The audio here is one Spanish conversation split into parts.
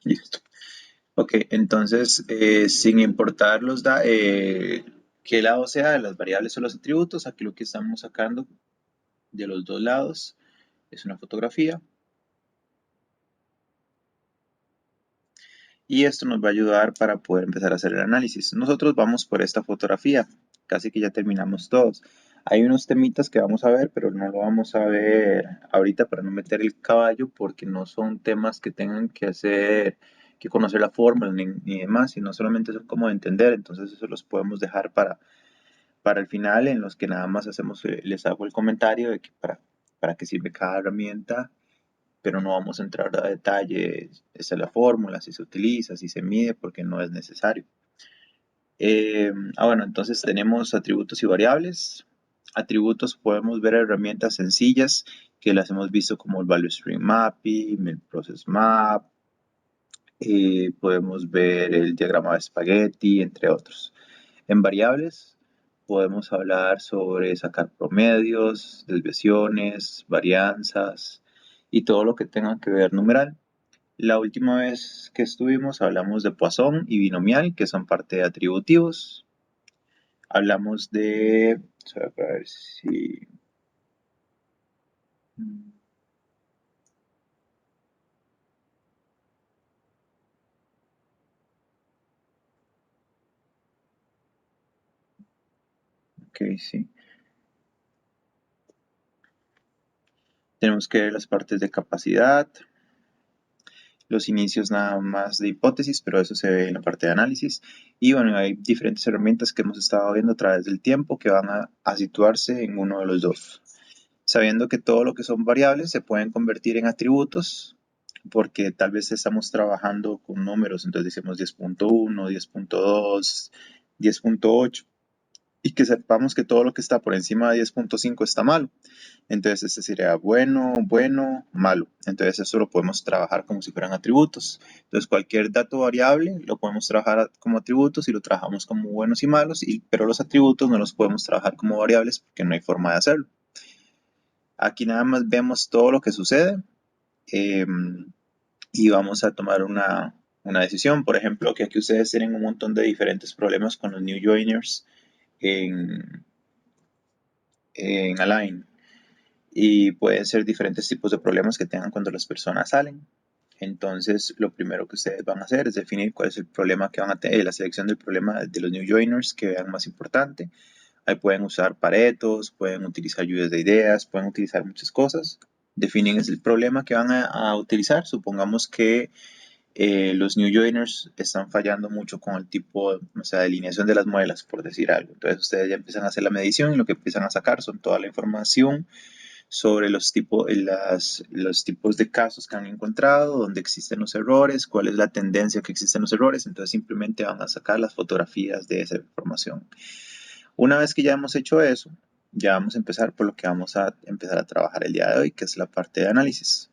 Listo. Ok, entonces, sin importar qué lado sea de las variables o los atributos, aquí lo que estamos sacando de los dos lados es una fotografía y esto nos va a ayudar para poder empezar a hacer el análisis. Nosotros vamos por esta fotografía, casi que ya terminamos todos. Hay unos temitas que vamos a ver, pero no lo vamos a ver ahorita para no meter el caballo, porque no son temas que tengan que hacer, que conocer la fórmula ni demás, sino solamente son como de entender, entonces eso los podemos dejar para el final, en los que nada más hacemos, les hago el comentario de que para qué sirve cada herramienta, pero no vamos a entrar a detalle, esa es la fórmula, si se utiliza, si se mide, porque no es necesario. Bueno, entonces tenemos atributos y variables. Atributos podemos ver herramientas sencillas que las hemos visto como el Value Stream Mapping, el Process Map, podemos ver el diagrama de espagueti, entre otros. En variables podemos hablar sobre sacar promedios, desviaciones, varianzas y todo lo que tenga que ver numeral. La última vez que estuvimos hablamos de Poisson y binomial, que son parte de atributivos. Hablamos de... A ver si... Ok, sí. Tenemos que ver las partes de capacidad, los inicios nada más de hipótesis, pero eso se ve en la parte de análisis. Y bueno, hay diferentes herramientas que hemos estado viendo a través del tiempo que van a situarse en uno de los dos. Sabiendo que todo lo que son variables se pueden convertir en atributos, porque tal vez estamos trabajando con números, entonces decimos 10.1, 10.2, 10.8, y que sepamos que todo lo que está por encima de 10.5 está malo. Entonces este sería bueno, bueno, malo. Entonces eso lo podemos trabajar como si fueran atributos. Entonces cualquier dato variable lo podemos trabajar como atributos y lo trabajamos como buenos y malos, pero los atributos no los podemos trabajar como variables porque no hay forma de hacerlo. Aquí nada más vemos todo lo que sucede eh, y vamos a tomar una decisión. Por ejemplo, que aquí ustedes tienen un montón de diferentes problemas con los new joiners en Align. Y pueden ser diferentes tipos de problemas que tengan cuando las personas salen. Entonces, lo primero que ustedes van a hacer es definir cuál es el problema que van a tener, la selección del problema de los new joiners que vean más importante. Ahí pueden usar paretos, pueden utilizar lluvias de ideas, pueden utilizar muchas cosas. Definen el problema que van a utilizar. Supongamos que los new joiners están fallando mucho con el tipo, o sea, de alineación de las muelas, por decir algo. Entonces ustedes ya empiezan a hacer la medición y lo que empiezan a sacar son toda la información sobre los tipos de casos que han encontrado, dónde existen los errores, cuál es la tendencia que existen los errores. Entonces simplemente van a sacar las fotografías de esa información. Una vez que ya hemos hecho eso, ya vamos a empezar por lo que vamos a empezar a trabajar el día de hoy, que es la parte de análisis.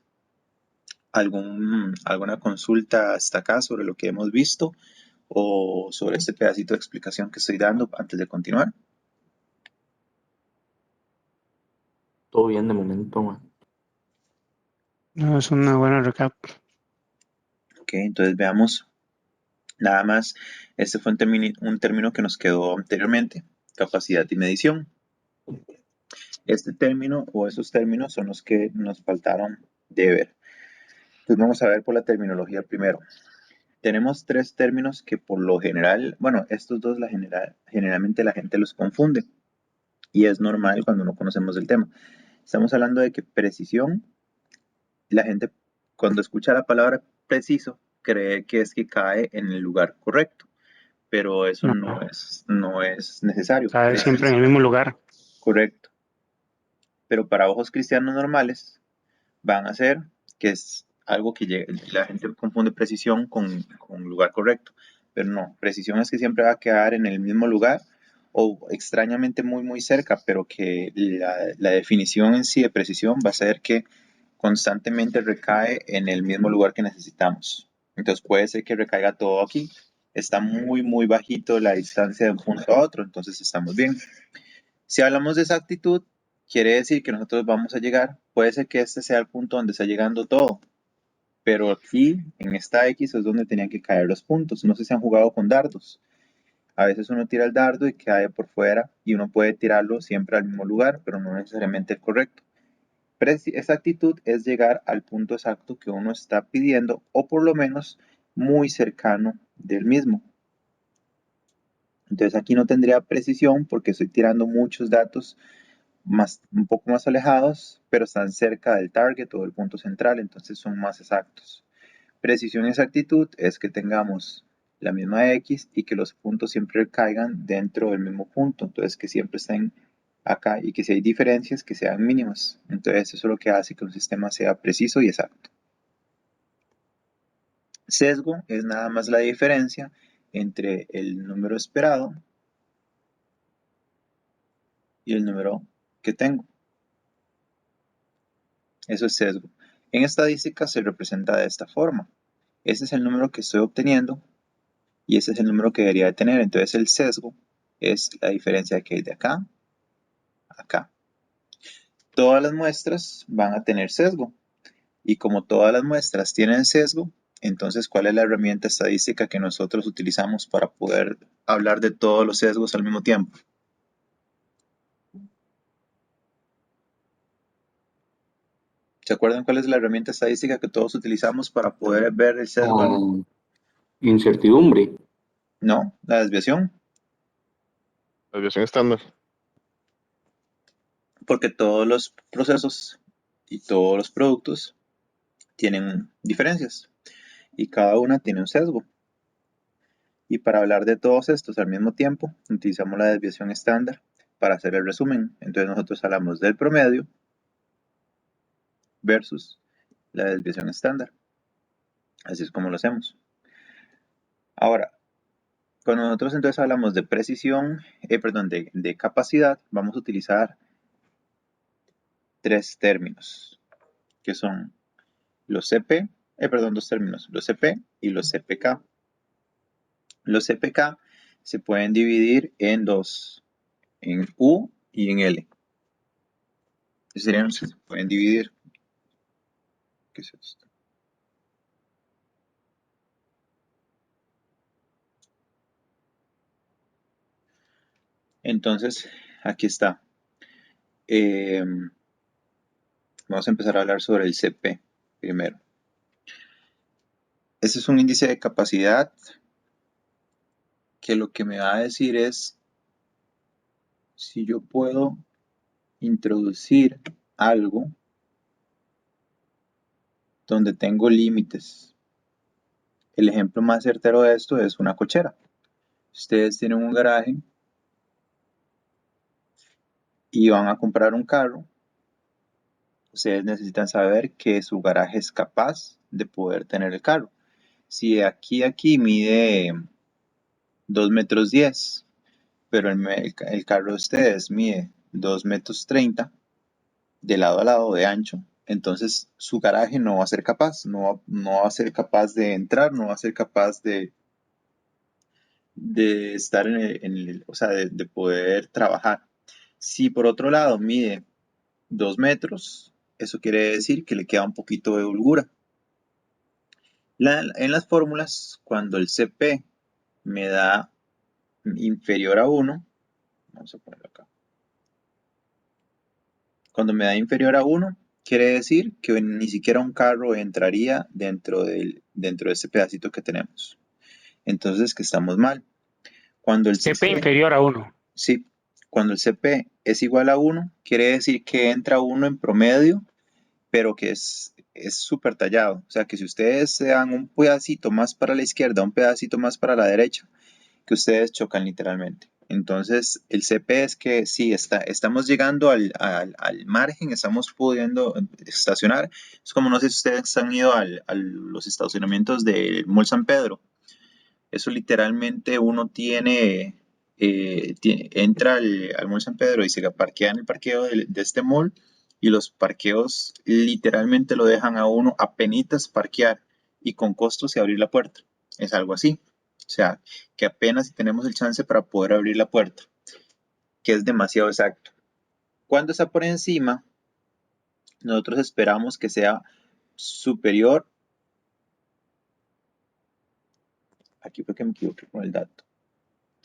¿Alguna consulta hasta acá sobre lo que hemos visto o sobre este pedacito de explicación que estoy dando antes de continuar? Todo bien de momento, man. No, es una buena recap. Ok, entonces veamos nada más. Este fue un término que nos quedó anteriormente, capacidad y medición. Este término o esos términos son los que nos faltaron de ver. Entonces vamos a ver por la terminología primero. Tenemos tres términos que por lo general, bueno, estos dos generalmente la gente los confunde y es normal cuando no conocemos el tema. Estamos hablando de que precisión, la gente cuando escucha la palabra preciso cree que es que cae en el lugar correcto, pero eso No, no es necesario. cae siempre en el mismo lugar. Correcto. Pero para ojos cristianos normales van a ser que es algo que la gente confunde precisión con lugar correcto. Pero no, precisión es que siempre va a quedar en el mismo lugar o extrañamente muy muy cerca, pero que la definición en sí de precisión va a ser que constantemente recae en el mismo lugar que necesitamos. Entonces puede ser que recaiga todo aquí. Está muy muy bajito la distancia de un punto a otro, entonces estamos bien. Si hablamos de exactitud, quiere decir que nosotros vamos a llegar, puede ser que este sea el punto donde está llegando todo, Pero aquí, en esta X, es donde tenían que caer los puntos. No sé si han jugado con dardos. A veces uno tira el dardo y cae por fuera y uno puede tirarlo siempre al mismo lugar, pero no necesariamente el correcto. Exactitud es llegar al punto exacto que uno está pidiendo o por lo menos muy cercano del mismo. Entonces aquí no tendría precisión porque estoy tirando muchos datos un poco más alejados, pero están cerca del target o del punto central, entonces son más exactos. Precisión y exactitud es que tengamos la misma X y que los puntos siempre caigan dentro del mismo punto, entonces que siempre estén acá y que si hay diferencias que sean mínimas. Entonces eso es lo que hace que un sistema sea preciso y exacto. Sesgo es nada más la diferencia entre el número esperado y el número que tengo. Eso es sesgo. En estadística se representa de esta forma. Ese es el número que estoy obteniendo y ese es el número que debería de tener. Entonces el sesgo es la diferencia que hay de acá a acá. Todas las muestras van a tener sesgo. Y como todas las muestras tienen sesgo, entonces ¿cuál es la herramienta estadística que nosotros utilizamos para poder hablar de todos los sesgos al mismo tiempo? ¿Se acuerdan cuál es la herramienta estadística que todos utilizamos para poder ver el sesgo? Incertidumbre. No, la desviación. La desviación estándar. Porque todos los procesos y todos los productos tienen diferencias y cada una tiene un sesgo. Y para hablar de todos estos al mismo tiempo, utilizamos la desviación estándar para hacer el resumen. Entonces nosotros hablamos del promedio versus la desviación estándar. Así es como lo hacemos. Ahora, cuando nosotros entonces hablamos de precisión, de capacidad, vamos a utilizar tres términos, que son los CP, dos términos, los CP y los CPK. Los CPK se pueden dividir en dos, en U y en L. Se pueden dividir. ¿Qué es esto? Entonces, aquí está. Vamos a empezar a hablar sobre el CP primero. Este es un índice de capacidad que lo que me va a decir es si yo puedo introducir algo donde tengo límites. El ejemplo más certero de esto es una cochera. Ustedes tienen un garaje y van a comprar un carro. Ustedes necesitan saber que su garaje es capaz de poder tener el carro. Si de aquí a aquí mide 2 metros 10, pero el carro de ustedes mide 2 metros 30 de lado a lado de ancho, entonces su garaje no va a ser capaz, no va a ser capaz de entrar, no va a ser capaz de estar o sea, de poder trabajar. Si por otro lado mide 2 metros, eso quiere decir que le queda un poquito de holgura. En las fórmulas, cuando el CP me da inferior a 1, vamos a ponerlo acá. Cuando me da inferior a 1, quiere decir que ni siquiera un carro entraría dentro de ese pedacito que tenemos. Entonces, que estamos mal. Cuando el CP inferior a 1. Sí, cuando el CP es igual a 1, quiere decir que entra 1 en promedio, pero que es súper tallado. O sea, que si ustedes se dan un pedacito más para la izquierda, un pedacito más para la derecha, que ustedes chocan literalmente. Entonces, el CP es que sí, estamos llegando al margen, estamos pudiendo estacionar. Es como no sé si ustedes han ido a los estacionamientos del Mall San Pedro. Eso literalmente uno entra al Mall San Pedro y se parquea en el parqueo de este mall y los parqueos literalmente lo dejan a uno apenitas parquear y con costos y abrir la puerta. Es algo así. O sea, que apenas tenemos el chance para poder abrir la puerta, que es demasiado exacto. Cuando está por encima, nosotros esperamos que sea superior Aquí fue que me equivoqué con el dato.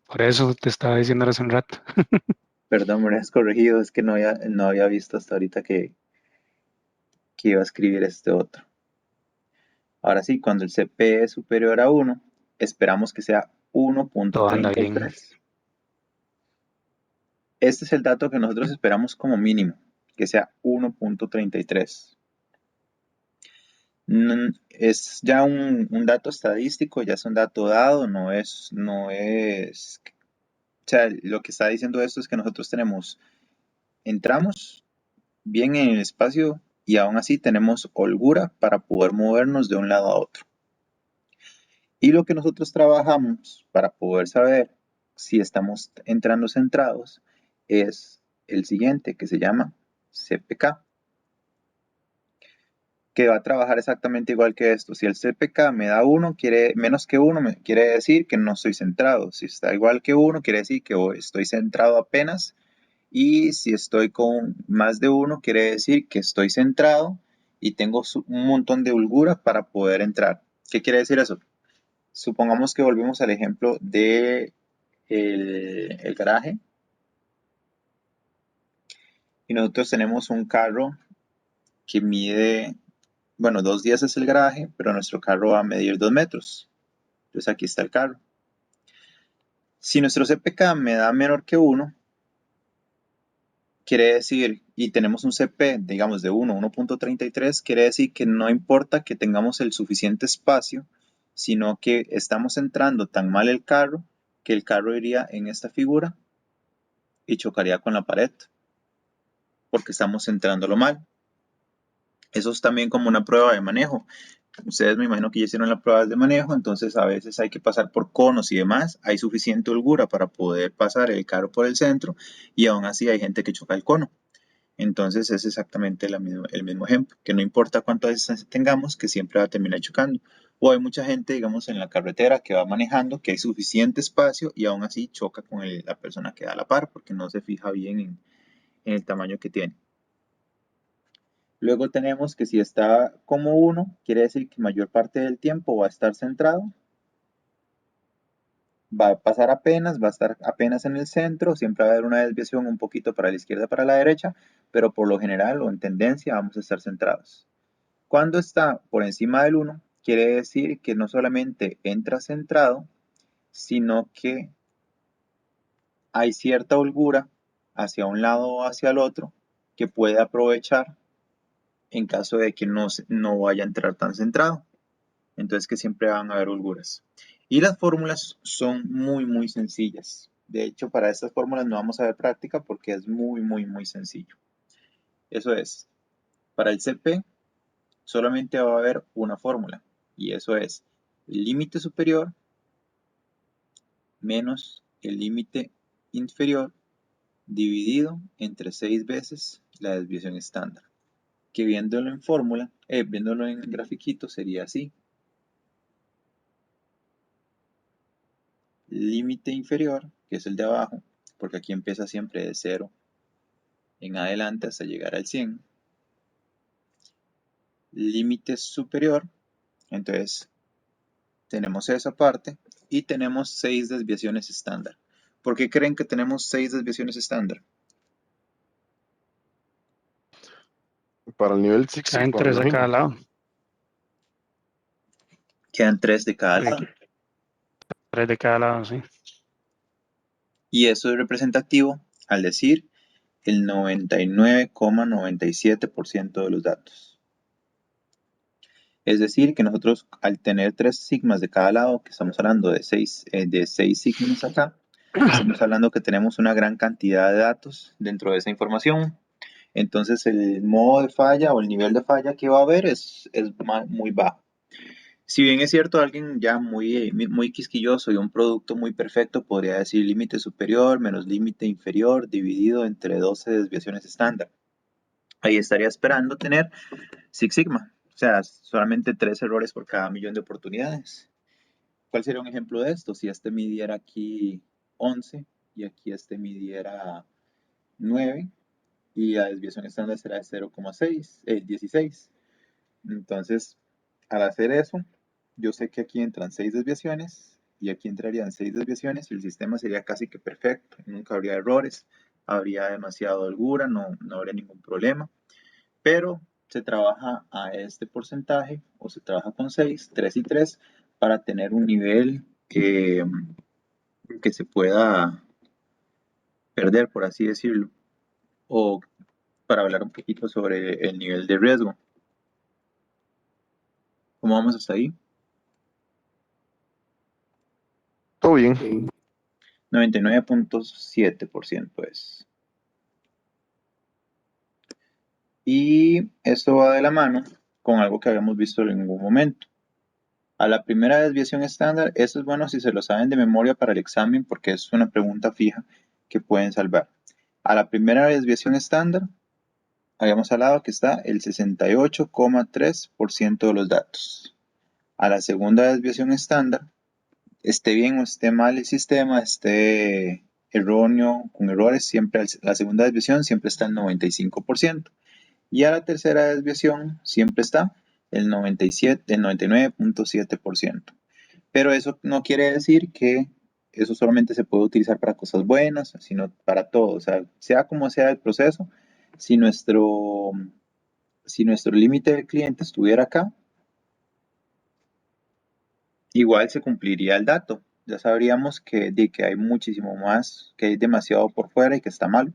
Por eso te estaba diciendo hace un rato. Perdón, me has corregido, es que no había visto hasta ahorita que iba a escribir este otro. Ahora sí, cuando el CP es superior a 1, esperamos que sea Todo anda bien. 1.33. Este es el dato que nosotros esperamos como mínimo, que sea 1.33. Es ya un dato estadístico, ya es un dato dado, no es, o sea, lo que está diciendo esto es que nosotros entramos bien en el espacio y aún así tenemos holgura para poder movernos de un lado a otro. Y lo que nosotros trabajamos para poder saber si estamos entrando centrados es el siguiente, que se llama CPK, que va a trabajar exactamente igual que esto. Si el CPK me da 1, menos que 1, quiere decir que no estoy centrado. Si está igual que 1, quiere decir que estoy centrado apenas. Y si estoy con más de 1, quiere decir que estoy centrado y tengo un montón de holgura para poder entrar. ¿Qué quiere decir eso? Supongamos que volvemos al ejemplo de el garaje y nosotros tenemos un carro que mide, bueno, 2 días es el garaje, pero nuestro carro va a medir 2 metros. Entonces aquí está el carro. Si nuestro CPK me da menor que 1, quiere decir, y tenemos un CP, digamos, de 1.33, quiere decir que no importa que tengamos el suficiente espacio, sino que estamos entrando tan mal el carro que el carro iría en esta figura y chocaría con la pared, porque estamos entrándolo mal. Eso es también como una prueba de manejo. Ustedes me imagino que ya hicieron las pruebas de manejo, entonces a veces hay que pasar por conos y demás. Hay suficiente holgura para poder pasar el carro por el centro y aún así hay gente que choca el cono. Entonces es exactamente el mismo ejemplo, que no importa cuánta distancia tengamos, que siempre va a terminar chocando. O hay mucha gente, digamos, en la carretera que va manejando, que hay suficiente espacio y aún así choca con la persona que da a la par porque no se fija bien en el tamaño que tiene. Luego tenemos que si está como 1, quiere decir que mayor parte del tiempo va a estar centrado. Va a pasar apenas, va a estar apenas en el centro, siempre va a haber una desviación un poquito para la izquierda, para la derecha, pero por lo general o en tendencia vamos a estar centrados. Cuando está por encima del 1, quiere decir que no solamente entra centrado, sino que hay cierta holgura hacia un lado o hacia el otro que puede aprovechar en caso de que no vaya a entrar tan centrado. Entonces que siempre van a haber holguras. Y las fórmulas son muy sencillas. De hecho, para estas fórmulas no vamos a ver práctica porque es muy sencillo. Eso es, para el CP solamente va a haber una fórmula y eso es el límite superior menos el límite inferior dividido entre 6 veces la desviación estándar. Que viéndolo en fórmula, viéndolo en grafiquito sería así. Límite inferior, que es el de abajo, porque aquí empieza siempre de 0 en adelante hasta llegar al 100. Límite superior, entonces tenemos esa parte y tenemos 6 desviaciones estándar. ¿Por qué creen que tenemos 6 desviaciones estándar? Para el nivel Six Caen Sigma, me 3 a cada imagino. lado. Quedan 3 de cada lado. 3 de cada lado, sí. Y eso es representativo al decir el 99,97% de los datos. Es decir, que nosotros al tener 3 sigmas de cada lado, que estamos hablando de 6 sigmas acá, estamos hablando que tenemos una gran cantidad de datos dentro de esa información. Entonces el modo de falla o el nivel de falla que va a haber es muy bajo. Si bien es cierto, alguien ya muy quisquilloso y un producto muy perfecto podría decir límite superior menos límite inferior dividido entre 12 desviaciones estándar. Ahí estaría esperando tener Six Sigma, o sea, solamente 3 errores por cada millón de oportunidades. ¿Cuál sería un ejemplo de esto? Si este midiera aquí 11 y aquí este midiera 9 y la desviación estándar será de 0,6, 16. Entonces, al hacer eso, yo sé que aquí entran 6 desviaciones y aquí entrarían 6 desviaciones y el sistema sería casi que perfecto, nunca habría errores, habría demasiada holgura, no habría ningún problema, pero se trabaja a este porcentaje o se trabaja con 6, 3 y 3 para tener un nivel que se pueda perder, por así decirlo, o para hablar un poquito sobre el nivel de riesgo. ¿Cómo vamos hasta ahí? Todo bien. Sí. 99.7% es. Y esto va de la mano con algo que habíamos visto en ningún momento. A la primera desviación estándar, esto es bueno si se lo saben de memoria para el examen porque es una pregunta fija que pueden salvar. A la primera desviación estándar, habíamos hablado que está el 68,3% de los datos. A la segunda desviación estándar, esté bien o esté mal el sistema, esté erróneo, con errores, siempre la segunda desviación siempre está el 95%. Y a la tercera desviación siempre está el 99.7%. Pero eso no quiere decir que eso solamente se puede utilizar para cosas buenas, sino para todo. O sea como sea el proceso, si nuestro límite del cliente estuviera acá, igual se cumpliría el dato. Ya sabríamos que hay muchísimo más, que hay demasiado por fuera y que está mal.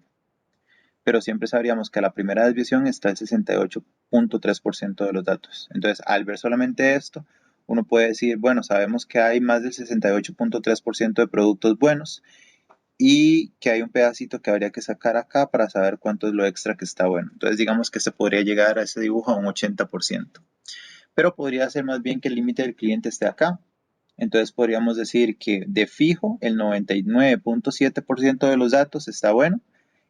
Pero siempre sabríamos que a la primera desviación está el 68.3% de los datos. Entonces, al ver solamente esto, uno puede decir, bueno, sabemos que hay más del 68.3% de productos buenos y que hay un pedacito que habría que sacar acá para saber cuánto es lo extra que está bueno. Entonces, digamos que se podría llegar a ese dibujo a un 80%. Pero podría ser más bien que el límite del cliente esté acá. Entonces podríamos decir que de fijo el 99.7% de los datos está bueno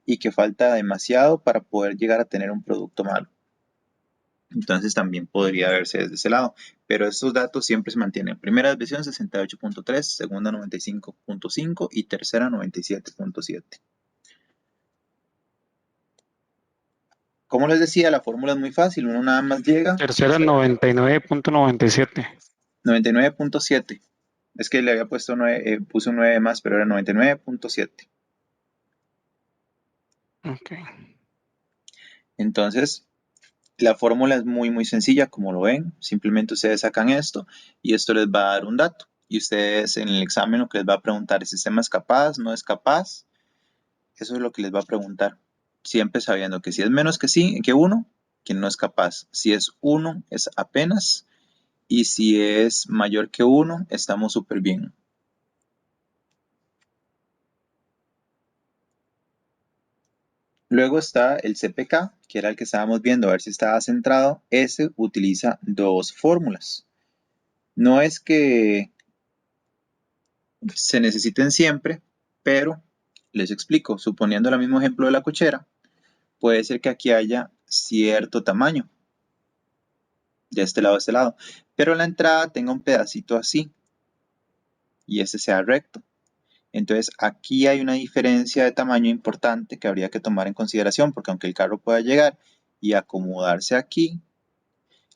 y que falta demasiado para poder llegar a tener un producto malo. Entonces también podría verse desde ese lado, pero estos datos siempre se mantienen. Primera desviación 68.3, segunda 95.5 y tercera 97.7. Como les decía, la fórmula es muy fácil, uno nada más llega. Tercera 99.97. 99.7. Es que le había puesto 9, puse un 9 más, pero era 99.7. Ok. Entonces, la fórmula es muy, muy sencilla, como lo ven. Simplemente ustedes sacan esto y esto les va a dar un dato. Y ustedes en el examen lo que les va a preguntar, ¿el sistema es capaz? ¿No es capaz? Eso es lo que les va a preguntar. Siempre sabiendo que si es menos que 1, que no es capaz. Si es 1, es apenas. Y si es mayor que 1, estamos súper bien. Luego está el CPK, que era el que estábamos viendo, a ver si estaba centrado. Ese utiliza dos fórmulas. No es que se necesiten siempre, pero les explico. Suponiendo el mismo ejemplo de la cochera, puede ser que aquí haya cierto tamaño, de este lado a este lado, pero la entrada tenga un pedacito así y este sea recto. Entonces aquí hay una diferencia de tamaño importante que habría que tomar en consideración, porque aunque el carro pueda llegar y acomodarse aquí,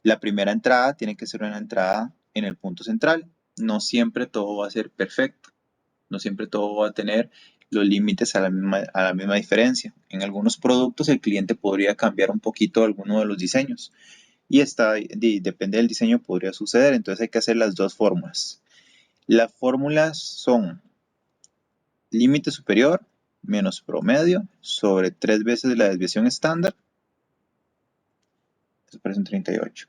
la primera entrada tiene que ser una entrada en el punto central. No siempre todo va a ser perfecto. No siempre todo va a tener los límites a la misma diferencia. En algunos productos el cliente podría cambiar un poquito alguno de los diseños. Y depende del diseño, podría suceder. Entonces hay que hacer las dos fórmulas. Las fórmulas son límite superior menos promedio sobre 3 veces la desviación estándar. Eso parece un 38.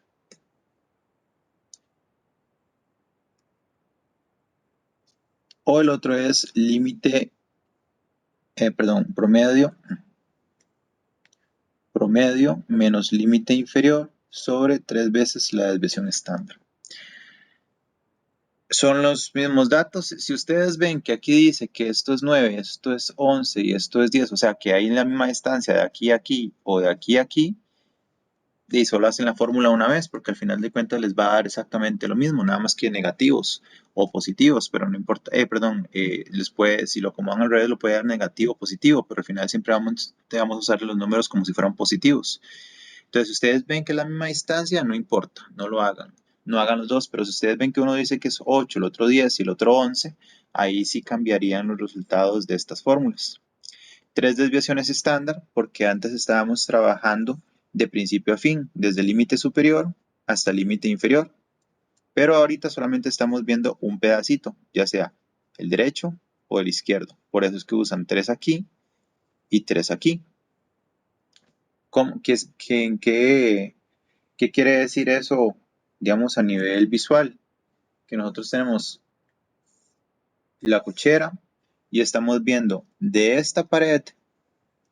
O el otro es promedio menos límite inferior sobre 3 veces la desviación estándar. Son los mismos datos. Si ustedes ven que aquí dice que esto es 9, esto es 11 y esto es 10, o sea que hay la misma distancia de aquí a aquí o de aquí a aquí, y solo hacen la fórmula una vez porque al final de cuentas les va a dar exactamente lo mismo, nada más que negativos o positivos, pero no importa, si lo acomodan al revés lo puede dar negativo o positivo, pero al final siempre vamos a usar los números como si fueran positivos. Entonces, si ustedes ven que es la misma distancia, no importa, no lo hagan. no hagan los dos, pero si ustedes ven que uno dice que es 8, el otro 10 y el otro 11, ahí sí cambiarían los resultados de estas fórmulas. 3 desviaciones estándar, porque antes estábamos trabajando de principio a fin, desde el límite superior hasta el límite inferior, pero ahorita solamente estamos viendo un pedacito, ya sea el derecho o el izquierdo. Por eso es que usan 3 aquí y 3 aquí. ¿Qué quiere decir eso, digamos, a nivel visual? Que nosotros tenemos la cochera y estamos viendo de esta pared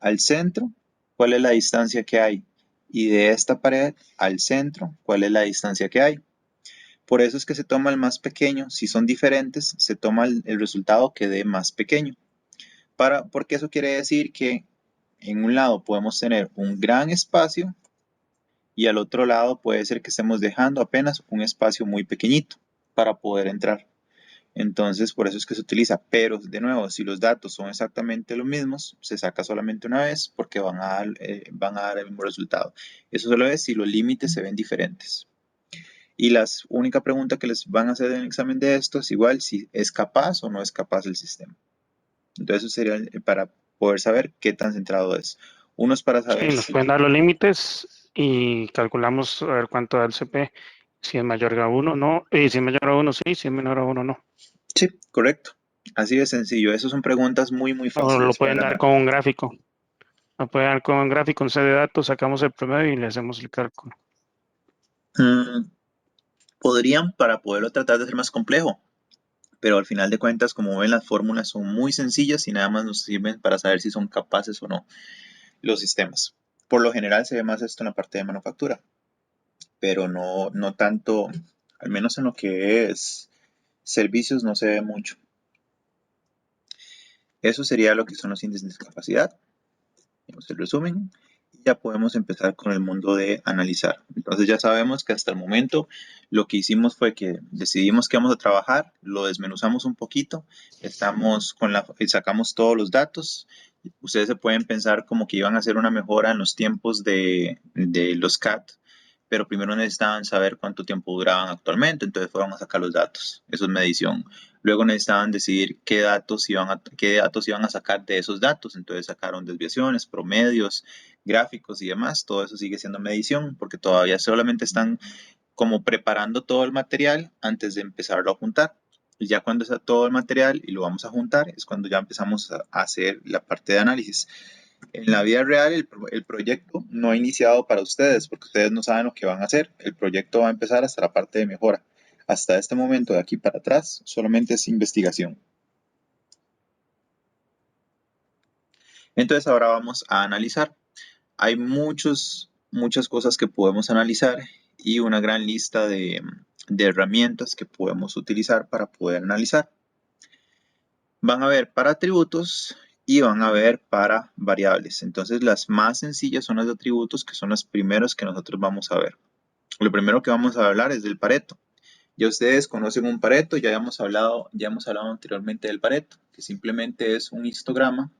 al centro cuál es la distancia que hay y de esta pared al centro cuál es la distancia que hay. Por eso es que se toma el más pequeño. Si son diferentes, se toma el resultado que dé más pequeño. Porque eso quiere decir que en un lado podemos tener un gran espacio y al otro lado puede ser que estemos dejando apenas un espacio muy pequeñito para poder entrar. Entonces, por eso es que se utiliza. Pero, de nuevo, si los datos son exactamente los mismos, se saca solamente una vez porque van a dar el mismo resultado. Eso solo es si los límites se ven diferentes. Y la única pregunta que les van a hacer en el examen de esto es igual si es capaz o no es capaz el sistema. Entonces, eso sería para poder saber qué tan centrado es. Uno es para saber Sí, nos pueden dar los límites y calculamos a ver cuánto da el CP. Si es mayor a 1, no. Y si es mayor a 1, sí. Si es menor a 1, no. Sí, correcto. Así de sencillo. Esas son preguntas muy, muy O lo fáciles para pueden la dar con narrativa. un gráfico. Lo pueden dar con un gráfico, un set de datos, sacamos el promedio y le hacemos el cálculo. Podrían para poderlo tratar de hacer más complejo, pero al final de cuentas, como ven, las fórmulas son muy sencillas y nada más nos sirven para saber si son capaces o no los sistemas. Por lo general se ve más esto en la parte de manufactura, pero no tanto, al menos en lo que es servicios no se ve mucho. Eso sería lo que son los índices de discapacidad. Tenemos el resumen y ya podemos empezar con el mundo de analizar. Entonces ya sabemos que hasta el momento lo que hicimos fue que decidimos que vamos a trabajar, lo desmenuzamos un poquito, sacamos todos los datos. Ustedes se pueden pensar como que iban a hacer una mejora en los tiempos de los CAT, pero primero necesitaban saber cuánto tiempo duraban actualmente, entonces fueron a sacar los datos. Eso es medición. Luego necesitaban decidir qué datos iban a sacar de esos datos, entonces sacaron desviaciones, promedios, gráficos y demás. Todo eso sigue siendo medición porque todavía solamente están como preparando todo el material antes de empezarlo a juntar. Y ya cuando está todo el material y lo vamos a juntar es cuando ya empezamos a hacer la parte de análisis. En la vida real el proyecto no ha iniciado para ustedes porque ustedes no saben lo que van a hacer. El proyecto va a empezar hasta la parte de mejora. Hasta este momento, de aquí para atrás, solamente es investigación. Entonces ahora vamos a analizar. Hay muchas cosas que podemos analizar y una gran lista de herramientas que podemos utilizar para poder analizar. Van a ver para atributos y van a ver para variables. Entonces las más sencillas son las de atributos, que son las primeras que nosotros vamos a ver. Lo primero que vamos a hablar es del Pareto. Ya ustedes conocen un Pareto, ya hemos hablado anteriormente del Pareto, que simplemente es un histograma.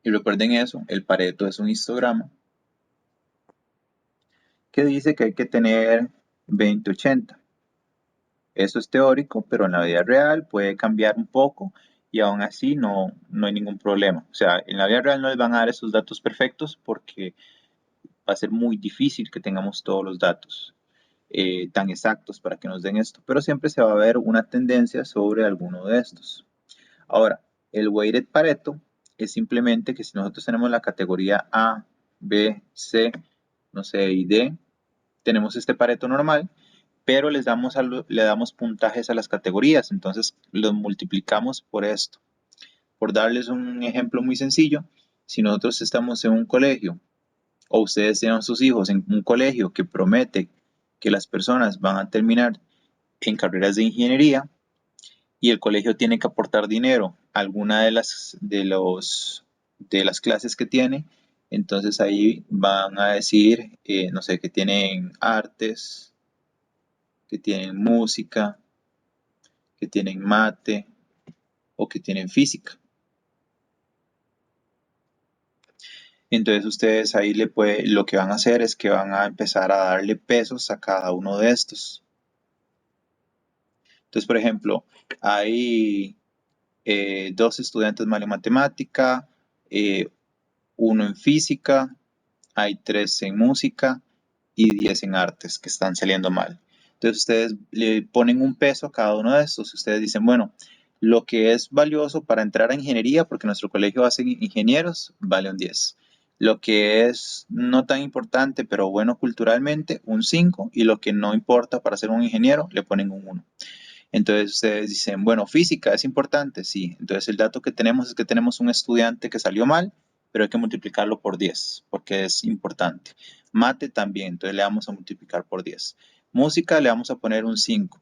Y recuerden eso, el Pareto es un histograma que dice que hay que tener 20-80. Eso es teórico, pero en la vida real puede cambiar un poco y aún así no hay ningún problema. O sea, en la vida real no les van a dar esos datos perfectos porque va a ser muy difícil que tengamos todos los datos tan exactos para que nos den esto, pero siempre se va a ver una tendencia sobre alguno de estos. Ahora, el weighted Pareto es simplemente que si nosotros tenemos la categoría A, B, C, no sé, y D, tenemos este Pareto normal, pero le damos puntajes a las categorías, entonces los multiplicamos por esto. Por darles un ejemplo muy sencillo, si nosotros estamos en un colegio o ustedes tienen a sus hijos en un colegio que promete que las personas van a terminar en carreras de ingeniería y el colegio tiene que aportar dinero a alguna de las clases que tiene, entonces ahí van a decir, no sé, que tienen artes, que tienen música, que tienen mate o que tienen física. Entonces ustedes ahí lo que van a hacer es que van a empezar a darle pesos a cada uno de estos. Entonces, por ejemplo, hay 2 estudiantes mal en matemática, 1 en física, hay 3 en música y 10 en artes que están saliendo mal. Entonces ustedes le ponen un peso a cada uno de estos. Ustedes dicen, bueno, lo que es valioso para entrar a ingeniería, porque nuestro colegio hace ingenieros, vale un 10. Lo que es no tan importante, pero bueno culturalmente, un 5. Y lo que no importa para ser un ingeniero, le ponen un 1. Entonces ustedes dicen, bueno, física es importante, sí. Entonces el dato que tenemos es que tenemos un estudiante que salió mal, pero hay que multiplicarlo por 10 porque es importante. Mate también, entonces le vamos a multiplicar por 10. Música le vamos a poner un 5,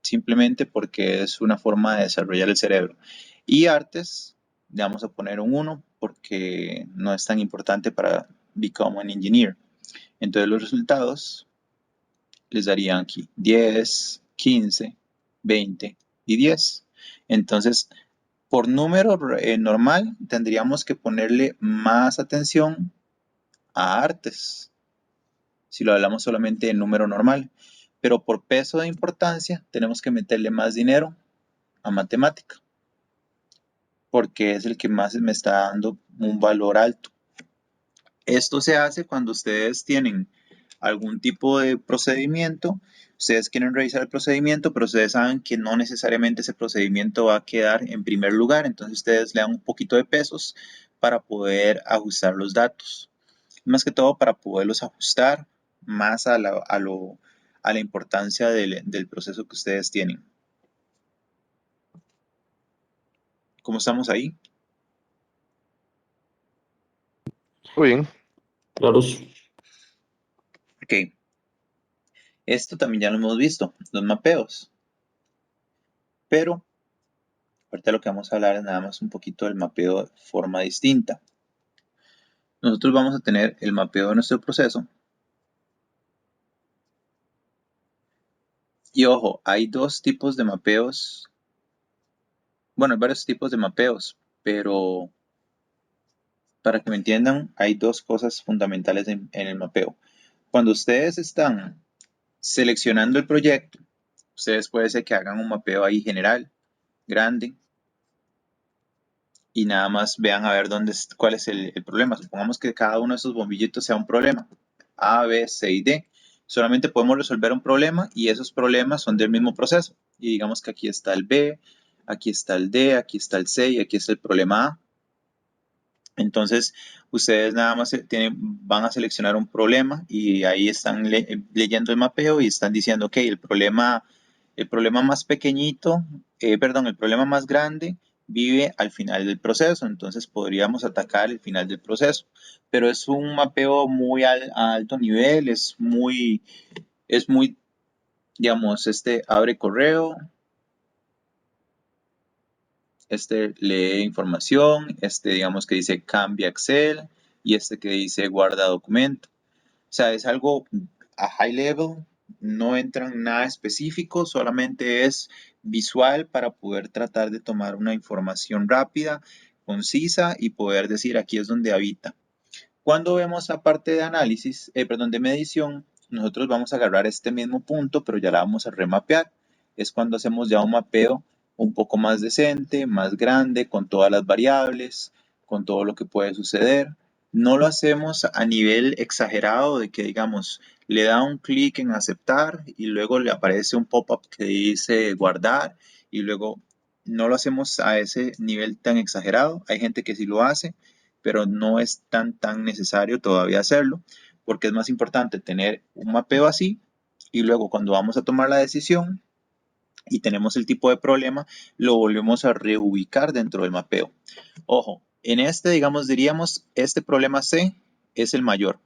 simplemente porque es una forma de desarrollar el cerebro. Y artes le vamos a poner un 1 porque no es tan importante para become an engineer. Entonces los resultados les darían aquí 10, 15, 20 y 10. Entonces, por número normal, tendríamos que ponerle más atención a artes, si lo hablamos solamente en número normal. Pero por peso de importancia, tenemos que meterle más dinero a matemática, porque es el que más me está dando un valor alto. Esto se hace cuando ustedes tienen algún tipo de procedimiento, ustedes quieren revisar el procedimiento, pero ustedes saben que no necesariamente ese procedimiento va a quedar en primer lugar, entonces ustedes le dan un poquito de pesos para poder ajustar los datos. Más que todo para poderlos ajustar más a la importancia del proceso que ustedes tienen. ¿Cómo estamos ahí? Muy bien. Claro. Ok. Esto también ya lo hemos visto, los mapeos. Pero ahorita lo que vamos a hablar es nada más un poquito del mapeo de forma distinta. Nosotros vamos a tener el mapeo de nuestro proceso. Y ojo, hay 2 tipos de mapeos. Bueno, hay varios tipos de mapeos, pero para que me entiendan, hay 2 cosas fundamentales en el mapeo. Cuando ustedes están seleccionando el proyecto, ustedes puede ser que hagan un mapeo ahí general, grande, y nada más vean a ver cuál es el problema. Supongamos que cada uno de esos bombillitos sea un problema. A, B, C y D. Solamente podemos resolver un problema y esos problemas son del mismo proceso. Y digamos que aquí está el B, aquí está el D, aquí está el C y aquí está el problema A. Entonces, ustedes nada más van a seleccionar un problema y ahí están leyendo el mapeo y están diciendo, ok, el problema más pequeñito, el problema más grande vive al final del proceso, entonces podríamos atacar el final del proceso. Pero es un mapeo muy a alto nivel, es muy, digamos, abre correo, lee información, digamos que dice cambia Excel y que dice guarda documento. O sea, es algo a high level, no entra en nada específico, solamente es visual para poder tratar de tomar una información rápida, concisa y poder decir aquí es donde habita. Cuando vemos la parte de análisis, de medición, nosotros vamos a agarrar este mismo punto, pero ya la vamos a remapear. Es cuando hacemos ya un mapeo un poco más decente, más grande, con todas las variables, con todo lo que puede suceder. No lo hacemos a nivel exagerado de que, digamos, le da un clic en aceptar y luego le aparece un pop-up que dice guardar y luego no lo hacemos a ese nivel tan exagerado. Hay gente que sí lo hace, pero no es tan necesario todavía hacerlo, porque es más importante tener un mapeo así y luego cuando vamos a tomar la decisión y tenemos el tipo de problema, lo volvemos a reubicar dentro del mapeo. Ojo, en digamos, diríamos, este problema C es el mayor.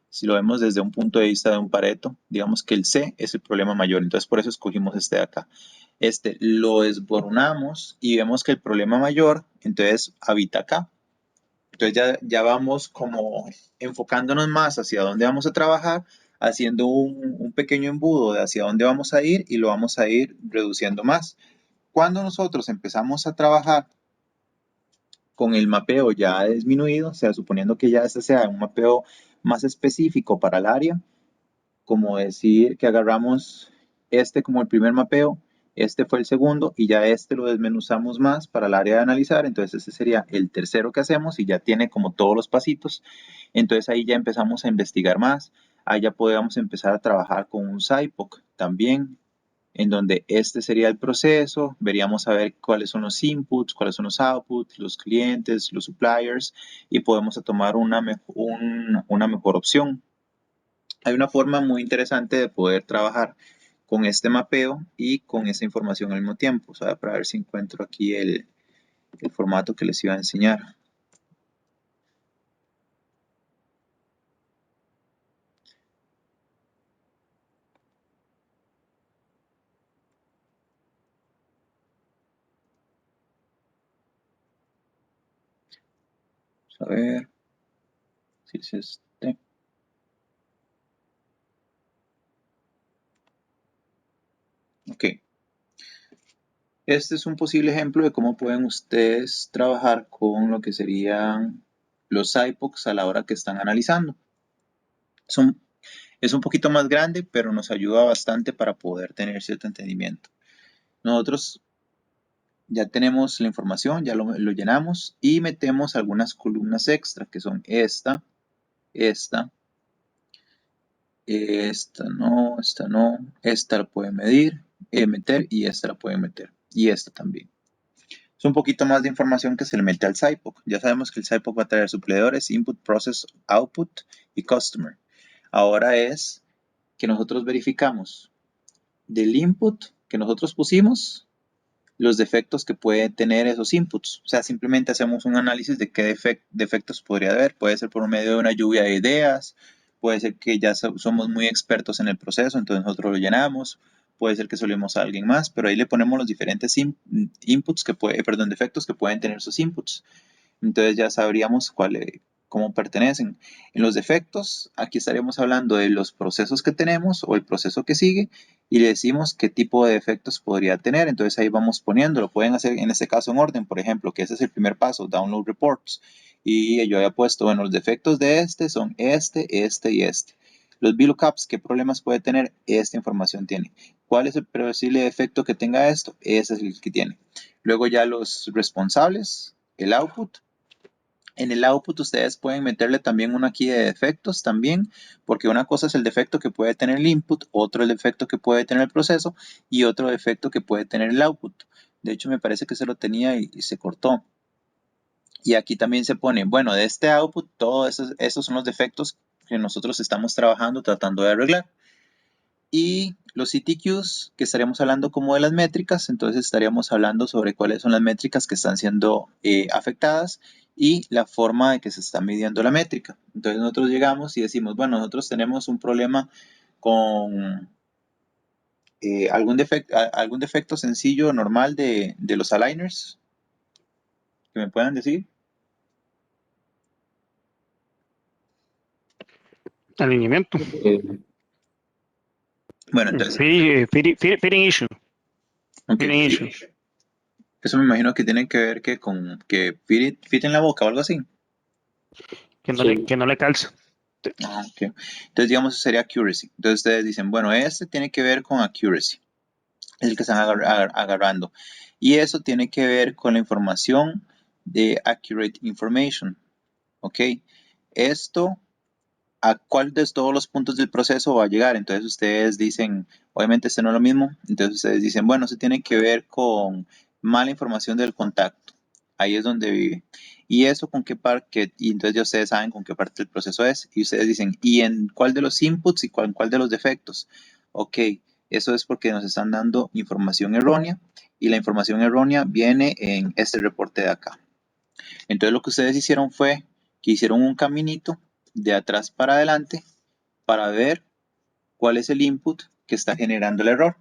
Si lo vemos desde un punto de vista de un Pareto, digamos que el C es el problema mayor, entonces por eso escogimos este de acá. Lo desboronamos y vemos que el problema mayor, entonces habita acá. Entonces ya vamos como enfocándonos más hacia dónde vamos a trabajar, haciendo un pequeño embudo de hacia dónde vamos a ir y lo vamos a ir reduciendo más. Cuando nosotros empezamos a trabajar con el mapeo ya disminuido, o sea, suponiendo que ya este sea un mapeo más específico para el área, como decir que agarramos este como el primer mapeo, este fue el segundo y ya este lo desmenuzamos más para el área de analizar, entonces ese sería el tercero que hacemos y ya tiene como todos los pasitos, entonces ahí ya empezamos a investigar más, ahí ya podemos empezar a trabajar con un SciPoc también, en donde este sería el proceso, veríamos a ver cuáles son los inputs, cuáles son los outputs, los clientes, los suppliers y podemos tomar una mejor opción. Hay una forma muy interesante de poder trabajar con este mapeo y con esta información al mismo tiempo. O sea, para ver si encuentro aquí el formato que les iba a enseñar. Vamos a ver si es este. Ok. Este es un posible ejemplo de cómo pueden ustedes trabajar con lo que serían los SciPocs a la hora que están analizando. Es un poquito más grande, pero nos ayuda bastante para poder tener cierto entendimiento. Nosotros ya tenemos la información, ya lo llenamos y metemos algunas columnas extra que son esta no, esta la pueden meter y esta la pueden meter y esta también. Es un poquito más de información que se le mete al SciPoc. Ya sabemos que el SciPoc va a traer suplidores, input, process, output y customer. Ahora es que nosotros verificamos del input que nosotros pusimos los defectos que pueden tener esos inputs. O sea, simplemente hacemos un análisis de qué defectos podría haber. Puede ser por medio de una lluvia de ideas, puede ser que ya somos muy expertos en el proceso, entonces nosotros lo llenamos, puede ser que solemos a alguien más, pero ahí le ponemos los diferentes defectos que pueden tener esos inputs. Entonces ya sabríamos cómo pertenecen. En los defectos, aquí estaríamos hablando de los procesos que tenemos o el proceso que sigue y le decimos qué tipo de defectos podría tener. Entonces ahí vamos poniéndolo. Pueden hacer en este caso en orden, por ejemplo, que ese es el primer paso, download reports. Y yo había puesto, bueno, los defectos de este son este y este. Los VLOOKUPs, ¿qué problemas puede tener? Esta información tiene. ¿Cuál es el posible defecto que tenga esto? Ese es el que tiene. Luego ya los responsables, el output. En el output ustedes pueden meterle también una aquí de defectos también, porque una cosa es el defecto que puede tener el input, otro el defecto que puede tener el proceso y otro defecto que puede tener el output. De hecho me parece que se lo tenía y se cortó. Y aquí también se pone, bueno, de este output, todos esos son los defectos que nosotros estamos trabajando, tratando de arreglar. Y los CTQs, que estaríamos hablando como de las métricas, entonces estaríamos hablando sobre cuáles son las métricas que están siendo afectadas y la forma de que se está midiendo la métrica. Entonces nosotros llegamos y decimos, bueno, nosotros tenemos un problema con algún defecto sencillo, normal de los aligners, que me puedan decir. Alineamiento. Bueno, entonces, Fitting issue. ok, Fitting issue. eso me imagino que tiene que ver con que fit en la boca o algo así. Que Sí. no le calza. Okay. Entonces, digamos, eso sería accuracy. Entonces, ustedes dicen, bueno, este tiene que ver con accuracy, es el que están agarrando. Y eso tiene que ver con la información de accurate information. ¿Ok? Esto, ¿a cuál de todos los puntos del proceso va a llegar? Entonces, ustedes dicen, obviamente, este no es lo mismo. Entonces, ustedes dicen, bueno, eso tiene que ver con mala información del contacto. Ahí es donde vive. ¿Y eso con qué parte? Y entonces ya ustedes saben con qué parte del proceso es. Y ustedes dicen, ¿y en cuál de los inputs y cuál de los defectos? Ok, eso es porque nos están dando información errónea. Y la información errónea viene en este reporte de acá. Entonces lo que ustedes hicieron fue que hicieron un caminito de atrás para adelante para ver cuál es el input que está generando el error.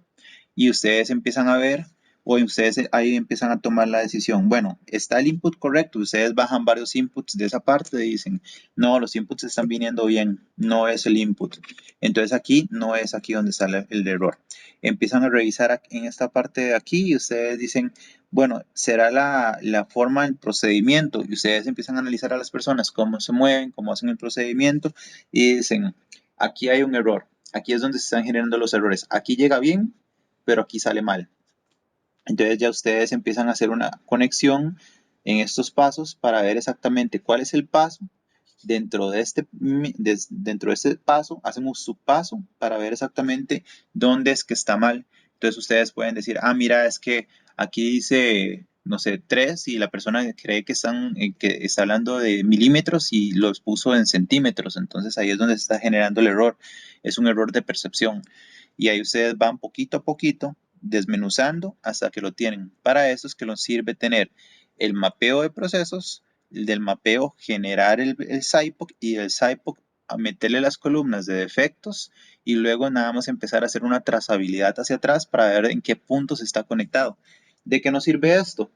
Y ustedes empiezan a ver, o ustedes ahí empiezan a tomar la decisión. Bueno, está el input correcto. Ustedes bajan varios inputs de esa parte y dicen, no, los inputs están viniendo bien, no es el input. Entonces aquí no es aquí donde sale el error. Empiezan a revisar en esta parte de aquí y ustedes dicen, Bueno, será la forma del procedimiento y ustedes empiezan a analizar a las personas, cómo se mueven, cómo hacen el procedimiento y dicen, aquí hay un error, aquí es donde se están generando los errores, aquí llega bien, pero aquí sale mal. Entonces ya ustedes empiezan a hacer una conexión en estos pasos para ver exactamente cuál es el paso. Dentro de este paso, hacen un subpaso para ver exactamente dónde es que está mal. Entonces ustedes pueden decir, ah, mira, es que aquí dice, no sé, 3 y la persona cree que está hablando de milímetros y los puso en centímetros. Entonces ahí es donde se está generando el error. Es un error de percepción. Y ahí ustedes van poquito a poquito desmenuzando hasta que lo tienen. Para eso es que nos sirve tener el mapeo de procesos, del mapeo generar el SIPOC y del SIPOC a meterle las columnas de defectos y luego nada más empezar a hacer una trazabilidad hacia atrás para ver en qué puntos está conectado. ¿De qué nos sirve esto?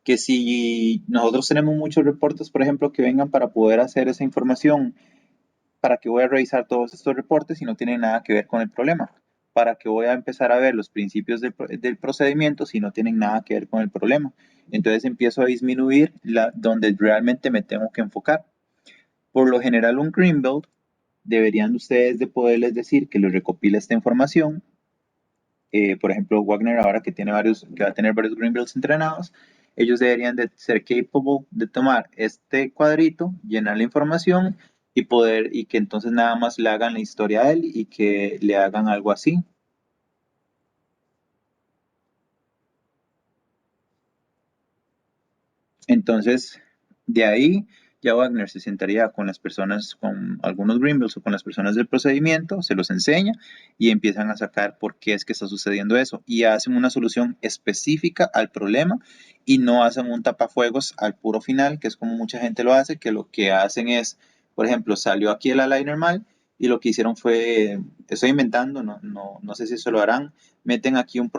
Que si nosotros tenemos muchos reportes, por ejemplo, que vengan para poder hacer esa información, ¿para qué voy a revisar todos estos reportes si no tienen nada que ver con el problema? ¿Para qué voy a empezar a ver los principios del procedimiento si no tienen nada que ver con el problema? Entonces empiezo a disminuir donde realmente me tengo que enfocar. Por lo general, un Greenbelt deberían ustedes de poderles decir que les recopila esta información. Por ejemplo, Wagner ahora que va a tener varios Greenbelts entrenados, ellos deberían de ser capable de tomar este cuadrito, llenar la información y que entonces nada más le hagan la historia a él y que le hagan algo así. Entonces, de ahí ya Wagner se sentaría con las personas, con algunos Greenbelts o con las personas del procedimiento, se los enseña y empiezan a sacar por qué es que está sucediendo eso y hacen una solución específica al problema y no hacen un tapafuegos al puro final, que es como mucha gente lo hace, que lo que hacen es, por ejemplo, salió aquí el aligner mal y lo que hicieron fue, estoy inventando, no sé si eso lo harán, meten aquí un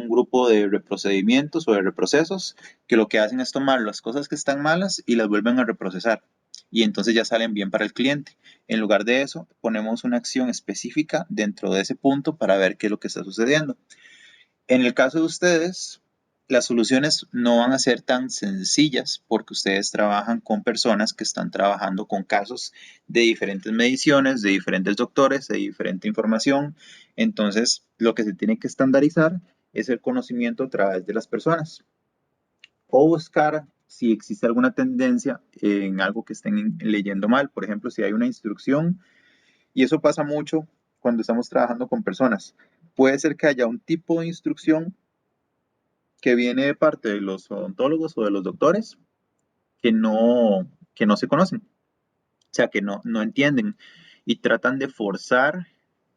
grupo de reprocedimientos o de reprocesos que lo que hacen es tomar las cosas que están malas y las vuelven a reprocesar. Y entonces ya salen bien para el cliente. En lugar de eso, ponemos una acción específica dentro de ese punto para ver qué es lo que está sucediendo. En el caso de ustedes, las soluciones no van a ser tan sencillas porque ustedes trabajan con personas que están trabajando con casos de diferentes mediciones, de diferentes doctores, de diferente información. Entonces, lo que se tiene que estandarizar es el conocimiento a través de las personas o buscar si existe alguna tendencia en algo que estén leyendo mal. Por ejemplo, si hay una instrucción, y eso pasa mucho cuando estamos trabajando con personas. Puede ser que haya un tipo de instrucción que viene de parte de los odontólogos o de los doctores que no se conocen, o sea, que no entienden y tratan de forzar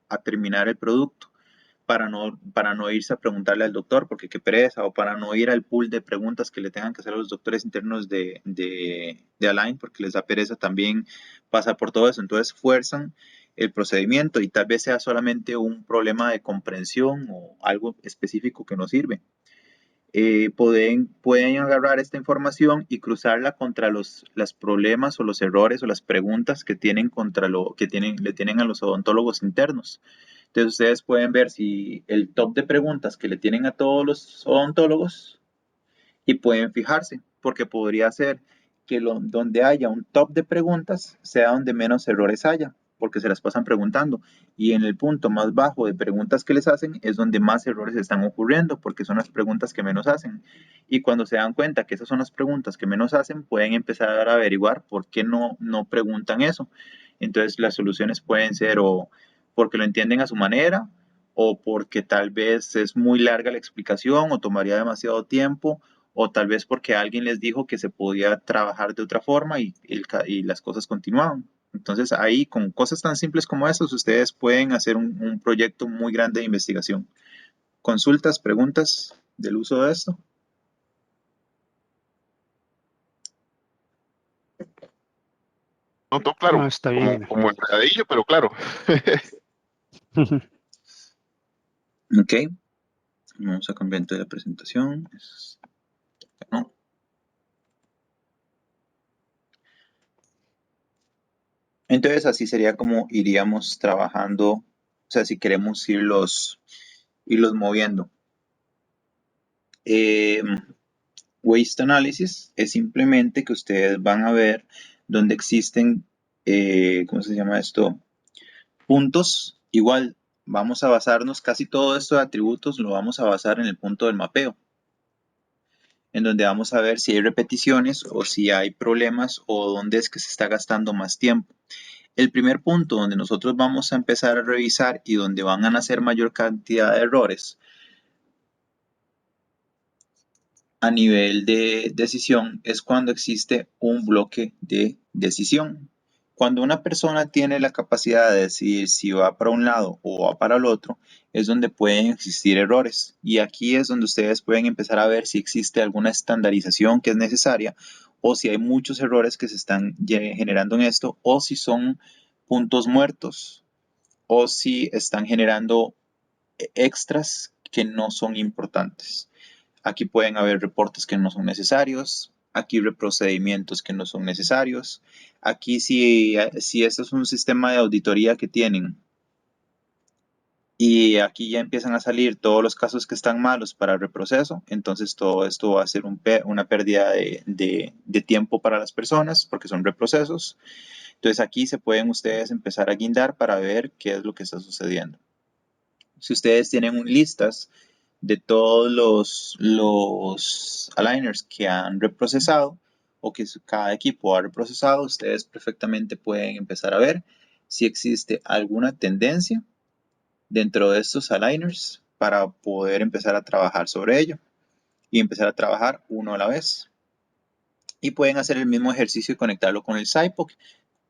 a terminar el producto para no irse a preguntarle al doctor porque qué pereza, o para no ir al pool de preguntas que le tengan que hacer a los doctores internos de Align porque les da pereza también pasar por todo eso. Entonces fuerzan el procedimiento y tal vez sea solamente un problema de comprensión o algo específico que no sirve. Pueden agarrar esta información y cruzarla contra los problemas o los errores o las preguntas que tienen contra le tienen a los odontólogos internos. Entonces ustedes pueden ver si el top de preguntas que le tienen a todos los odontólogos y pueden fijarse, porque podría ser que donde haya un top de preguntas sea donde menos errores haya, porque se las pasan preguntando. Y en el punto más bajo de preguntas que les hacen es donde más errores están ocurriendo, porque son las preguntas que menos hacen. Y cuando se dan cuenta que esas son las preguntas que menos hacen, pueden empezar a averiguar por qué no preguntan eso. Entonces las soluciones pueden ser o porque lo entienden a su manera, o porque tal vez es muy larga la explicación o tomaría demasiado tiempo, o tal vez porque alguien les dijo que se podía trabajar de otra forma y las cosas continuaban. Entonces ahí con cosas tan simples como esas ustedes pueden hacer un proyecto muy grande de investigación. ¿Consultas, preguntas del uso de esto? No, todo claro. No, está como, bien. como enredadillo, pero claro. Ok. Vamos a cambiar entonces la presentación. No. Entonces así sería como iríamos trabajando, o sea, si queremos irlos moviendo. Waste Analysis es simplemente que ustedes van a ver donde existen, ¿cómo se llama esto? Puntos. Igual, vamos a basarnos, casi todo esto de atributos lo vamos a basar en el punto del mapeo, en donde vamos a ver si hay repeticiones o si hay problemas o dónde es que se está gastando más tiempo. El primer punto donde nosotros vamos a empezar a revisar y donde van a nacer mayor cantidad de errores a nivel de decisión es cuando existe un bloque de decisión. Cuando una persona tiene la capacidad de decidir si va para un lado o va para el otro, es donde pueden existir errores. Y aquí es donde ustedes pueden empezar a ver si existe alguna estandarización que es necesaria o si hay muchos errores que se están generando en esto o si son puntos muertos o si están generando extras que no son importantes. Aquí pueden haber reportes que no son necesarios, aquí procedimientos que no son necesarios. Aquí si esto es un sistema de auditoría que tienen y aquí ya empiezan a salir todos los casos que están malos para reproceso, entonces todo esto va a ser una pérdida de tiempo para las personas porque son reprocesos. Entonces aquí se pueden ustedes empezar a guindar para ver qué es lo que está sucediendo. Si ustedes tienen listas de todos los aligners que han reprocesado o que cada equipo ha reprocesado, ustedes perfectamente pueden empezar a ver si existe alguna tendencia dentro de estos aligners para poder empezar a trabajar sobre ello y empezar a trabajar uno a la vez. Y pueden hacer el mismo ejercicio y conectarlo con el SciPoc,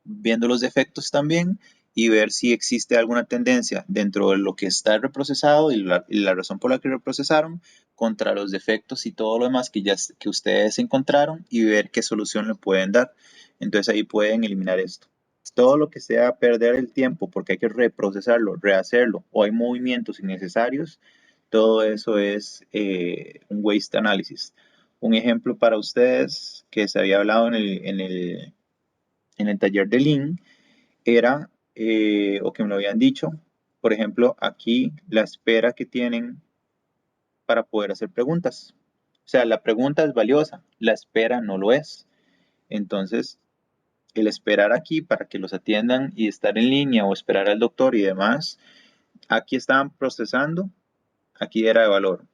viendo los defectos también y ver si existe alguna tendencia dentro de lo que está reprocesado y la razón por la que reprocesaron contra los defectos y todo lo demás que ustedes encontraron y ver qué solución le pueden dar. Entonces ahí pueden eliminar esto. Todo lo que sea perder el tiempo porque hay que reprocesarlo, rehacerlo o hay movimientos innecesarios, todo eso es un waste analysis. Un ejemplo para ustedes que se había hablado en el taller de Lean era, o que me lo habían dicho, por ejemplo, aquí la espera que tienen para poder hacer preguntas. O sea, la pregunta es valiosa, la espera no lo es. Entonces, el esperar aquí para que los atiendan y estar en línea o esperar al doctor y demás, aquí estaban procesando, aquí era de valor.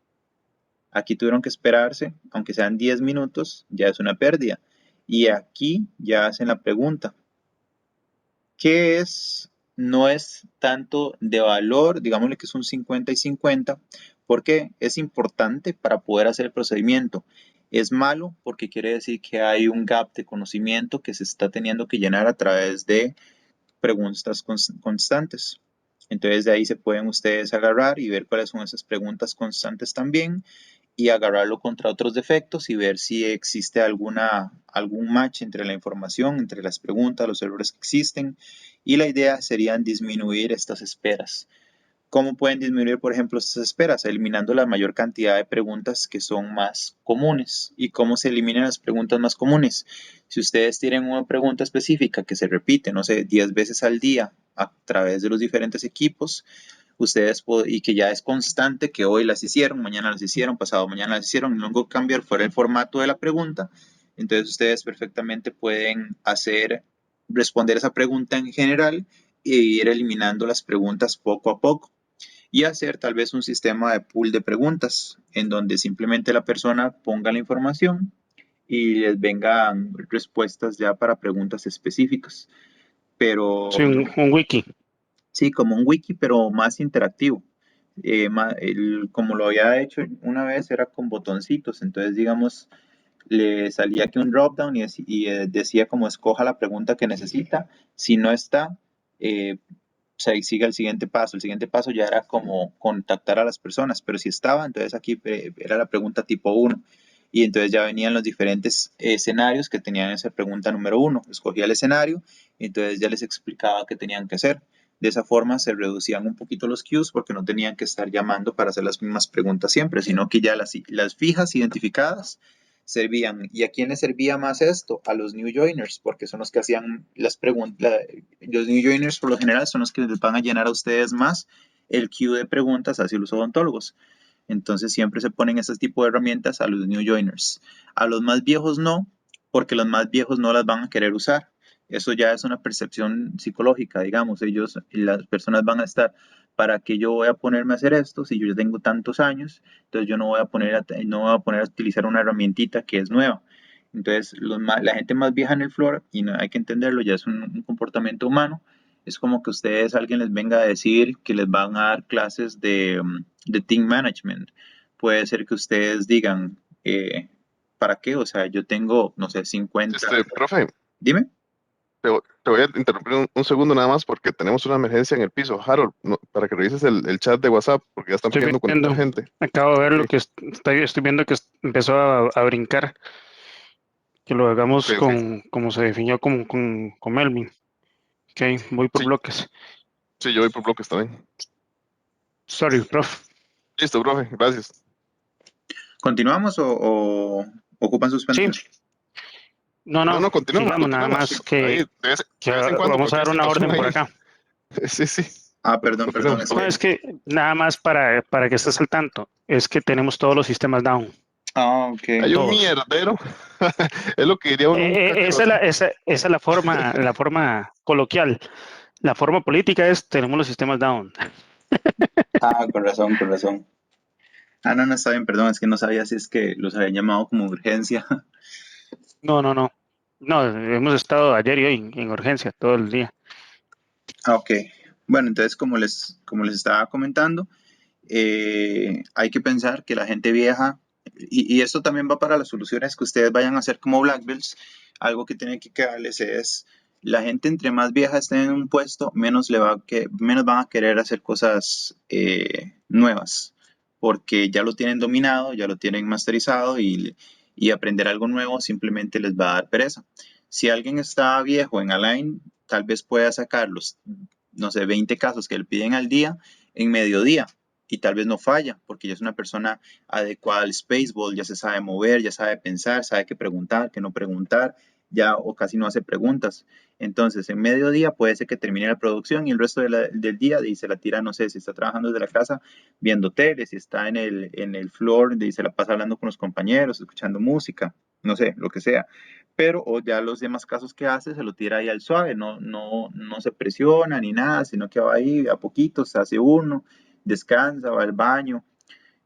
Aquí tuvieron que esperarse, aunque sean 10 minutos, ya es una pérdida. Y aquí ya hacen la pregunta. ¿Qué es? No es tanto de valor, digámosle que es un 50 y 50, porque es importante para poder hacer el procedimiento. Es malo porque quiere decir que hay un gap de conocimiento que se está teniendo que llenar a través de preguntas constantes. Entonces de ahí se pueden ustedes agarrar y ver cuáles son esas preguntas constantes también y agarrarlo contra otros defectos y ver si existe algún match entre la información, entre las preguntas, los errores que existen. Y la idea sería disminuir estas esperas. ¿Cómo pueden disminuir, por ejemplo, estas esperas? Eliminando la mayor cantidad de preguntas que son más comunes. ¿Y cómo se eliminan las preguntas más comunes? Si ustedes tienen una pregunta específica que se repite, no sé, 10 veces al día a través de los diferentes equipos, ustedes y que ya es constante que hoy las hicieron, mañana las hicieron, pasado mañana las hicieron, y luego cambiar fuera el formato de la pregunta, entonces ustedes perfectamente pueden responder esa pregunta en general e ir eliminando las preguntas poco a poco y hacer tal vez un sistema de pool de preguntas en donde simplemente la persona ponga la información y les vengan respuestas ya para preguntas específicas. Pero Sí, un wiki. sí, como un wiki, pero más interactivo. Como lo había hecho una vez, era con botoncitos. Entonces, digamos, le salía aquí un dropdown y decía como escoja la pregunta que necesita. Si no está, siga el siguiente paso. El siguiente paso ya era como contactar a las personas, pero si estaba, entonces aquí era la pregunta tipo 1. Y entonces ya venían los diferentes escenarios que tenían esa pregunta número 1. Escogía el escenario y entonces ya les explicaba qué tenían que hacer. De esa forma se reducían un poquito los queues porque no tenían que estar llamando para hacer las mismas preguntas siempre, sino que ya las fijas identificadas servían. ¿Y a quién les servía más esto? A los new joiners, porque son los que hacían las preguntas. Los new joiners por lo general son los que les van a llenar a ustedes más el queue de preguntas hacia los odontólogos. Entonces siempre se ponen ese tipo de herramientas a los new joiners. A los más viejos no, porque los más viejos no las van a querer usar. Eso ya es una percepción psicológica, digamos. Las personas van a estar, ¿para qué yo voy a ponerme a hacer esto si yo ya tengo tantos años? Entonces yo no voy a no voy a poner a utilizar una herramientita que es nueva. Entonces la gente más vieja en el floor, y no hay que entenderlo, ya es un comportamiento humano. Es como que alguien les venga a decir que les van a dar clases de team management. Puede ser que ustedes digan, ¿para qué? O sea, yo tengo, no sé, 50. Profe, Dime. te voy a interrumpir un segundo nada más porque tenemos una emergencia en el piso. Harold, para que revises el chat de WhatsApp porque ya están Estoy pidiendo viendo, conectar gente. acabo de ver Ok, lo que estoy viendo que empezó a brincar, que lo hagamos ok, ok. como se definió con Melvin. Ok, voy por Sí, bloques. sí, yo voy por bloques también. Sorry, prof. Listo, profe, gracias. ¿Continuamos o ocupan Sí, suspensión? no, No, no, continuamos, sigamos, nada continuamos. más Ahí, que de vez en cuando vamos a cualquier dar una situación orden por ahí. acá. Sí, sí. Perdón, Continuamos. es No, que... es que nada más para que estés al tanto, es que tenemos todos los sistemas down, Ok. Hay un todos. mierdero. Es lo que diría uno, un cacarote. Esa es la forma coloquial. La forma política es tenemos los sistemas down. Con razón, con razón. No, no, está bien, perdón, es que no sabía si es que los habían llamado como urgencia. No. No, hemos estado ayer y hoy en urgencia todo el día. Ok. Bueno, entonces como les estaba comentando, hay que pensar que la gente vieja, y esto también va para las soluciones que ustedes vayan a hacer como Black Belts, algo que tienen que quedarles es, la gente entre más vieja esté en un puesto, menos van a querer hacer cosas nuevas, porque ya lo tienen dominado, ya lo tienen masterizado y aprender algo nuevo simplemente les va a dar pereza. Si alguien está viejo en Align, tal vez pueda sacar los, no sé, 20 casos que le piden al día en mediodía y tal vez no falla, porque ya es una persona adecuada al Spaceball, ya se sabe mover, ya sabe pensar, sabe qué preguntar, qué no preguntar, ya o casi no hace preguntas. Entonces, en mediodía puede ser que termine la producción y el resto del día y se la tira, no sé, si está trabajando desde la casa viendo tele, si está en el floor y se la pasa hablando con los compañeros, escuchando música, no sé, lo que sea. Pero o ya los demás casos que hace se lo tira ahí al suave, no se presiona ni nada, sino que va ahí a poquitos, hace uno, descansa, va al baño.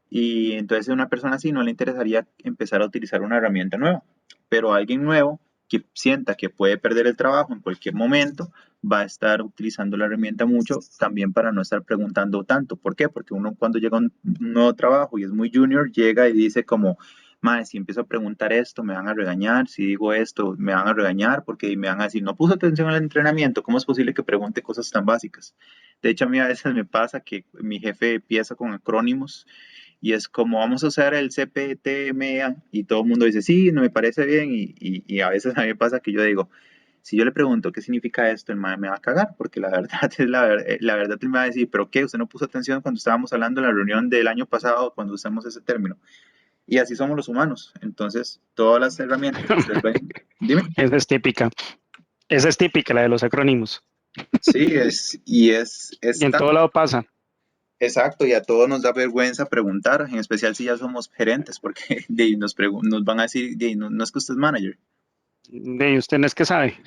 Y entonces a una persona así no le interesaría empezar a utilizar una herramienta nueva. Pero alguien nuevo que sienta que puede perder el trabajo en cualquier momento, va a estar utilizando la herramienta mucho también para no estar preguntando tanto. ¿Por qué? Porque uno cuando llega a un nuevo trabajo y es muy junior, llega y dice como, madre, si empiezo a preguntar esto, me van a regañar, si digo esto, me van a regañar porque me van a decir, no puso atención al entrenamiento, ¿cómo es posible que pregunte cosas tan básicas? De hecho, a mí a veces me pasa que mi jefe empieza con acrónimos y es como vamos a usar el CPTMA y todo el mundo dice, sí, no me parece bien y a veces a mí me pasa que yo digo, si yo le pregunto qué significa esto, el mae me va a cagar, porque la verdad es la verdad él me va a decir, pero ¿qué? Usted no puso atención cuando estábamos hablando en la reunión del año pasado cuando usamos ese término. Y así somos los humanos. Entonces, todas las herramientas que ustedes ven, dime. Esa es típica. Esa es típica, la de los acrónimos. Sí, Y es en tan todo lado pasa. exacto, y a todos nos da vergüenza preguntar, en especial si ya somos gerentes, porque nos van a decir, no, no es que usted es manager. De usted no es que sabe.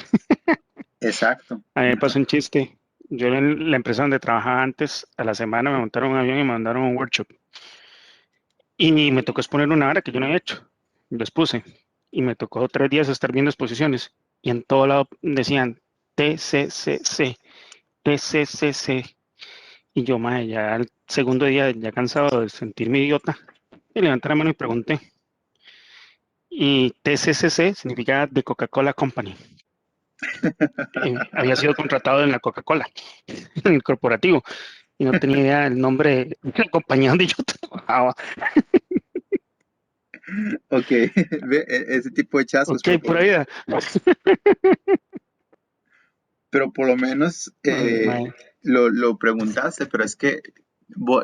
Exacto. A mí me pasó un chiste. Yo en la empresa donde trabajaba antes, a la semana me montaron un avión y me mandaron a un workshop. Y me tocó exponer una hora que yo no había hecho. Lo expuse. Y me tocó 3 días estar viendo exposiciones. Y en todo lado decían TCCC, TCCC. Y yo, madre, ya el segundo día, ya cansado de sentirme idiota, y levanté la mano y pregunté. Y TCCC significa The Coca-Cola Company. Había sido contratado en la Coca-Cola, en el corporativo, y no tenía idea del nombre de la compañía donde yo trabajaba. Ok, ese tipo de chascos, Ok, pura vida. pero por lo menos Mae, lo preguntaste, pero es que,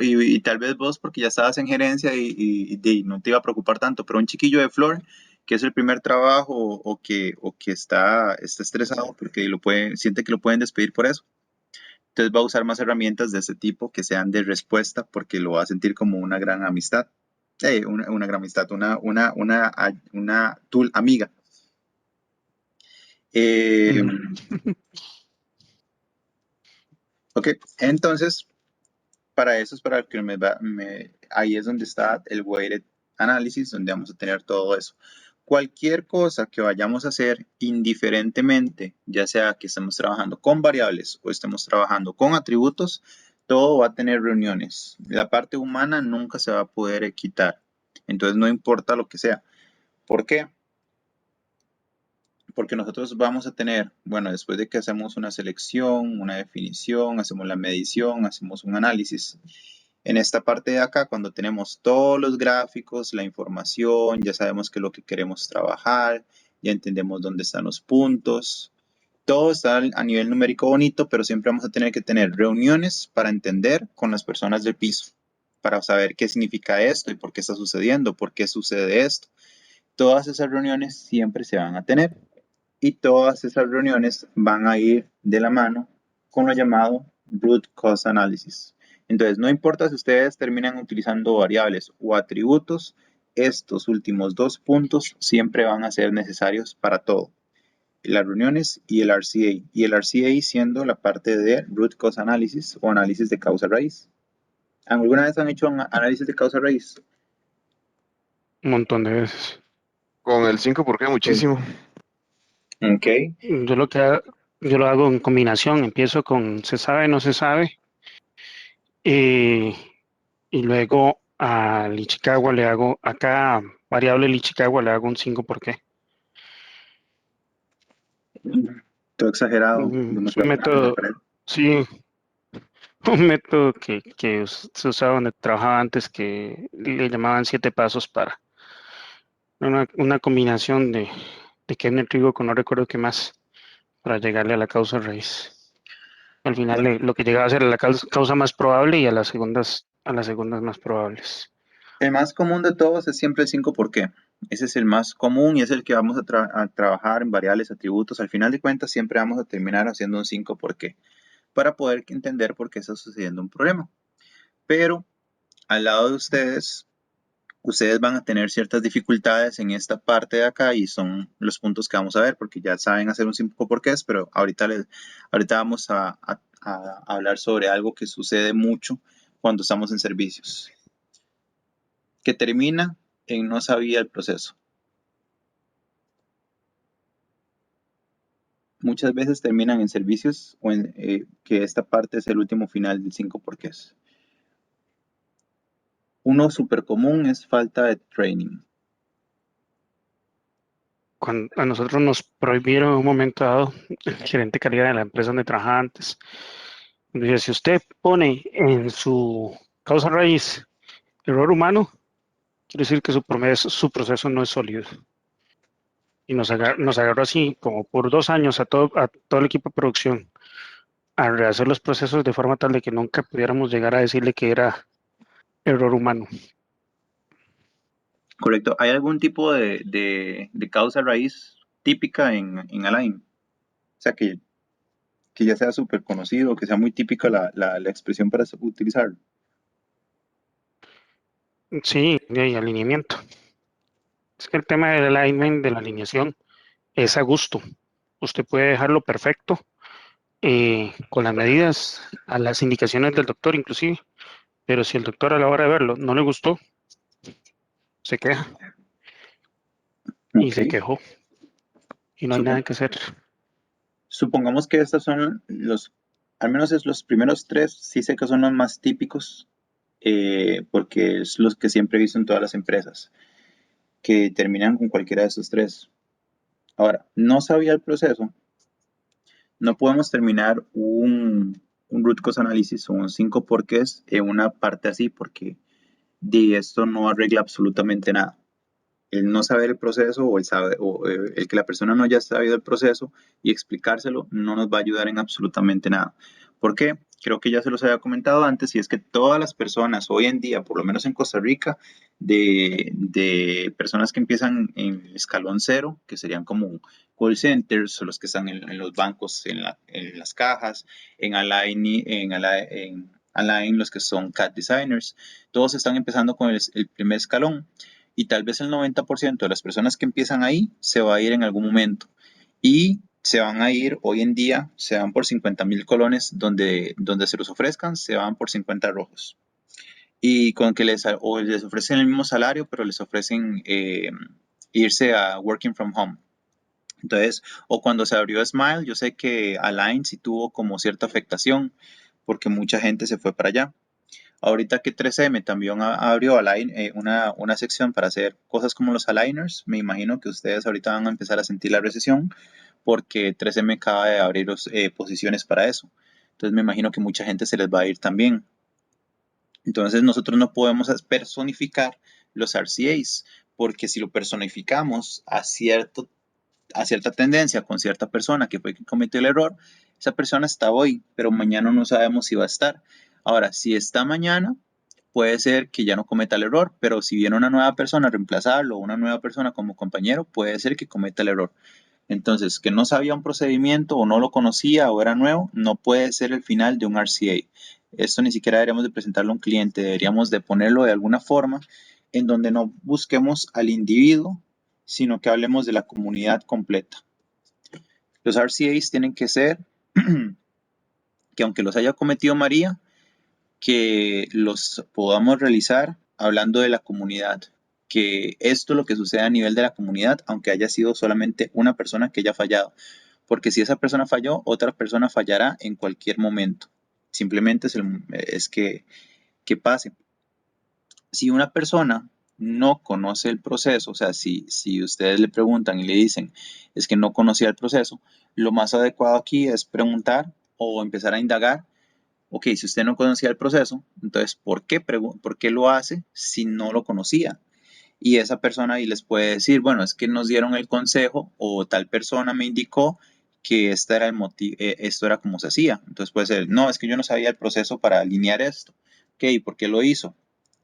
y tal vez vos porque ya estabas en gerencia y no te iba a preocupar tanto, pero un chiquillo de flor que es el primer trabajo o que está estresado porque siente que lo pueden despedir por eso. Entonces va a usar más herramientas de ese tipo que sean de respuesta porque lo va a sentir como una gran amistad. Una gran amistad, una tool amiga. Ok, entonces para eso es para que ahí es donde está el weighted analysis, donde vamos a tener todo eso. Cualquier cosa que vayamos a hacer, indiferentemente, ya sea que estemos trabajando con variables o estemos trabajando con atributos, todo va a tener reuniones. La parte humana nunca se va a poder quitar. Entonces no importa lo que sea. ¿Por qué? Porque nosotros vamos a tener, bueno, después de que hacemos una selección, una definición, hacemos la medición, hacemos un análisis. En esta parte de acá, cuando tenemos todos los gráficos, la información, ya sabemos qué es lo que queremos trabajar, ya entendemos dónde están los puntos. Todo está a nivel numérico bonito, pero siempre vamos a tener que tener reuniones para entender con las personas del piso, para saber qué significa esto y por qué está sucediendo, por qué sucede esto. Todas esas reuniones siempre se van a tener y todas esas reuniones van a ir de la mano con lo llamado root cause analysis. Entonces, no importa si ustedes terminan utilizando variables o atributos, estos últimos dos puntos siempre van a ser necesarios para todo. Las reuniones y el RCA. Y el RCA siendo la parte de root cause analysis o análisis de causa raíz. ¿Alguna vez han hecho un análisis de causa raíz? Un montón de veces. Con el 5 ¿por qué? Muchísimo. Ok. Yo lo hago en combinación. Empiezo con se sabe, no se sabe. Y luego al Ichikawa le hago, a cada variable del Ichikawa le hago un 5 por qué. Todo exagerado. Es un método, sí, un método que se usaba donde trabajaba antes que le llamaban 7 pasos para una combinación de Kepler trigo con no recuerdo qué más para llegarle a la causa raíz. Al final lo que llegaba a ser la causa más probable y a las segundas más probables. El más común de todos es siempre el 5 por qué. Ese es el más común y es el que vamos a trabajar en variables, atributos. Al final de cuentas siempre vamos a terminar haciendo un 5 por qué para poder entender por qué está sucediendo un problema. Pero al lado de ustedes van a tener ciertas dificultades en esta parte de acá y son los puntos que vamos a ver porque ya saben hacer un 5 por qué, pero ahorita vamos a hablar sobre algo que sucede mucho cuando estamos en servicios, que termina en no sabía el proceso. Muchas veces terminan en servicios o en que esta parte es el último final del 5 porqués. Uno súper común es falta de training. Cuando a nosotros nos prohibieron en un momento dado, el gerente de calidad de la empresa donde trabajaba antes, dice, si usted pone en su causa raíz error humano, quiere decir que su proceso no es sólido. Y nos agarró así como por 2 años a todo el equipo de producción a rehacer los procesos de forma tal de que nunca pudiéramos llegar a decirle que era error humano. Correcto. ¿Hay algún tipo de causa raíz típica en Align? O sea, que ya sea súper conocido, que sea muy típica la expresión para utilizarlo. Sí, y alineamiento. Es que el tema del alignment, de la alineación, es a gusto. Usted puede dejarlo perfecto con las medidas, a las indicaciones del doctor inclusive, pero si el doctor a la hora de verlo no le gustó, se queja y se quejó y no hay nada que hacer. Supongamos que estos son al menos es los primeros tres, sí sé que son los más típicos, porque es los que siempre he visto en todas las empresas, que terminan con cualquiera de esos tres. Ahora, no sabía el proceso, no podemos terminar un root cause analysis o un 5 porqués en una parte así, porque de esto no arregla absolutamente nada. El no saber el proceso o el que la persona no haya sabido el proceso y explicárselo no nos va a ayudar en absolutamente nada. ¿Por qué? Creo que ya se los había comentado antes, y es que todas las personas hoy en día, por lo menos en Costa Rica, de personas que empiezan en el escalón cero, que serían como call centers, o los que están en los bancos, en las cajas, en Align, los que son CAD designers, todos están empezando con el primer escalón, y tal vez el 90% de las personas que empiezan ahí se va a ir en algún momento. Y se van a ir hoy en día, se van por 50,000 colones donde se los ofrezcan, se van por 50 rojos. Y con que les ofrecen el mismo salario, pero les ofrecen irse a working from home. Entonces, o cuando se abrió Smile, yo sé que Align sí tuvo como cierta afectación porque mucha gente se fue para allá. Ahorita que 3M también abrió una sección para hacer cosas como los aligners, me imagino que ustedes ahorita van a empezar a sentir la recesión porque 3M acaba de abrir posiciones para eso. Entonces me imagino que mucha gente se les va a ir también. Entonces nosotros no podemos personificar los RCAs, porque si lo personificamos a cierta tendencia con cierta persona que fue quien cometió el error, esa persona está hoy, pero mañana no sabemos si va a estar. Ahora, si está mañana, puede ser que ya no cometa el error, pero si viene una nueva persona a reemplazarlo, o una nueva persona como compañero, puede ser que cometa el error. Entonces, que no sabía un procedimiento o no lo conocía o era nuevo, no puede ser el final de un RCA. Esto ni siquiera deberíamos de presentarlo a un cliente, deberíamos de ponerlo de alguna forma en donde no busquemos al individuo, sino que hablemos de la comunidad completa. Los RCAs tienen que ser que aunque los haya cometido María, que los podamos realizar hablando de la comunidad, que esto es lo que sucede a nivel de la comunidad, aunque haya sido solamente una persona que haya fallado, porque si esa persona falló, otra persona fallará en cualquier momento. Simplemente es que pase. Si una persona no conoce el proceso, o sea, si ustedes le preguntan y le dicen, es que no conocía el proceso, lo más adecuado aquí es preguntar o empezar a indagar. Ok, si usted no conocía el proceso, entonces, ¿por qué lo hace si no lo conocía? Y esa persona ahí les puede decir, bueno, es que nos dieron el consejo o tal persona me indicó que esto era como se hacía. Entonces puede ser, no, es que yo no sabía el proceso para alinear esto. Ok, ¿por qué lo hizo?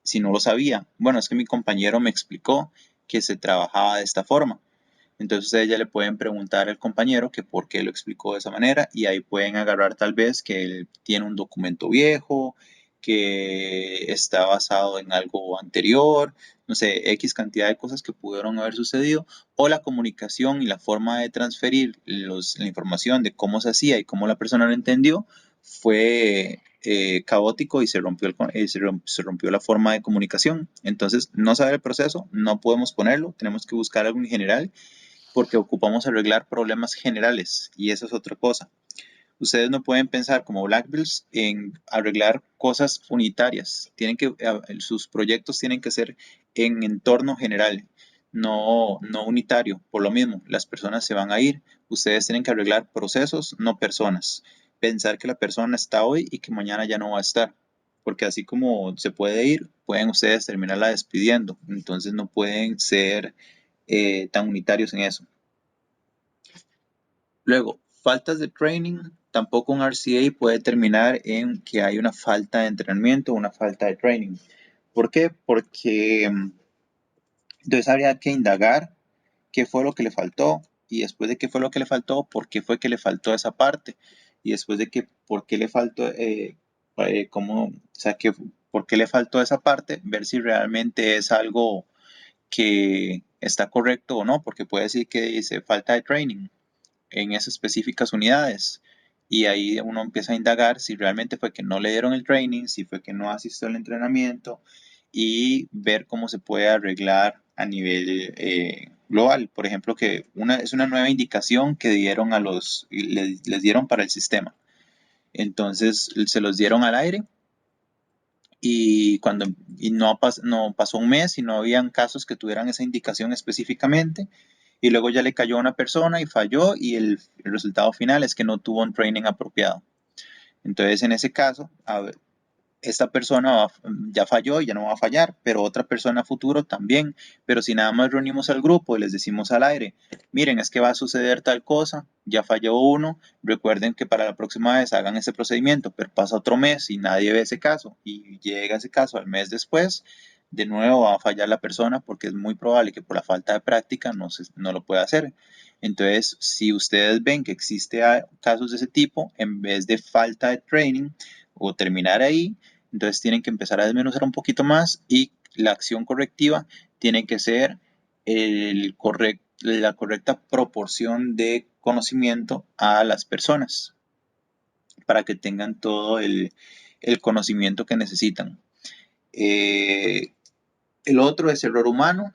Si no lo sabía, bueno, es que mi compañero me explicó que se trabajaba de esta forma. Entonces ustedes ya le pueden preguntar al compañero que por qué lo explicó de esa manera, y ahí pueden agarrar tal vez que él tiene un documento viejo, que está basado en algo anterior, no sé, X cantidad de cosas que pudieron haber sucedido, o la comunicación y la forma de transferir la información de cómo se hacía y cómo la persona lo entendió fue caótico y se rompió la forma de comunicación. Entonces, no saber el proceso, no podemos ponerlo, tenemos que buscar algo en general porque ocupamos arreglar problemas generales y eso es otra cosa. Ustedes no pueden pensar como Black Belts en arreglar cosas unitarias. Sus proyectos tienen que ser en entorno general, no unitario. Por lo mismo, las personas se van a ir. Ustedes tienen que arreglar procesos, no personas. Pensar que la persona está hoy y que mañana ya no va a estar. Porque así como se puede ir, pueden ustedes terminarla despidiendo. Entonces no pueden ser tan unitarios en eso. Luego, faltas de training. Tampoco un RCA puede terminar en que hay una falta de entrenamiento o una falta de training. ¿Por qué? Porque entonces habría que indagar qué fue lo que le faltó, y después de qué fue lo que le faltó, por qué fue que le faltó esa parte, y después de que por qué le faltó, por qué le faltó esa parte, ver si realmente es algo que está correcto o no, porque puede decir que dice falta de training en esas específicas unidades. Y ahí uno empieza a indagar si realmente fue que no le dieron el training, si fue que no asistió al entrenamiento, y ver cómo se puede arreglar a nivel global. Por ejemplo, que es una nueva indicación que les dieron para el sistema. Entonces se los dieron al aire y no pasó un mes y no habían casos que tuvieran esa indicación específicamente, y luego ya le cayó a una persona y falló, y el resultado final es que no tuvo un training apropiado. Entonces, en ese caso, esta persona ya falló y ya no va a fallar, pero otra persona a futuro también. Pero si nada más reunimos al grupo y les decimos al aire, miren, es que va a suceder tal cosa, ya falló uno, recuerden que para la próxima vez hagan ese procedimiento, pero pasa otro mes y nadie ve ese caso y llega ese caso al mes después, de nuevo va a fallar la persona porque es muy probable que por la falta de práctica no lo pueda hacer. Entonces, si ustedes ven que existe casos de ese tipo, en vez de falta de training o terminar ahí, entonces tienen que empezar a desmenuzar un poquito más y la acción correctiva tiene que ser la correcta proporción de conocimiento a las personas para que tengan todo el conocimiento que necesitan. El otro es error humano.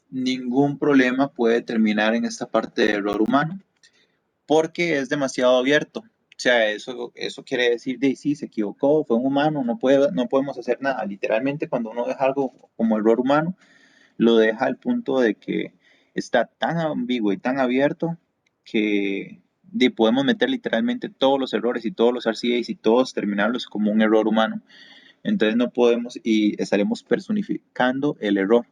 Ningún problema puede terminar en esta parte de error humano porque es demasiado abierto. O sea, eso quiere decir de sí, se equivocó, fue un humano, no podemos hacer nada. Literalmente, cuando uno deja algo como error humano, lo deja al punto de que está tan ambiguo y tan abierto que podemos meter literalmente todos los errores y todos los RCAs y todos terminarlos como un error humano. Entonces no podemos y estaremos personificando el error.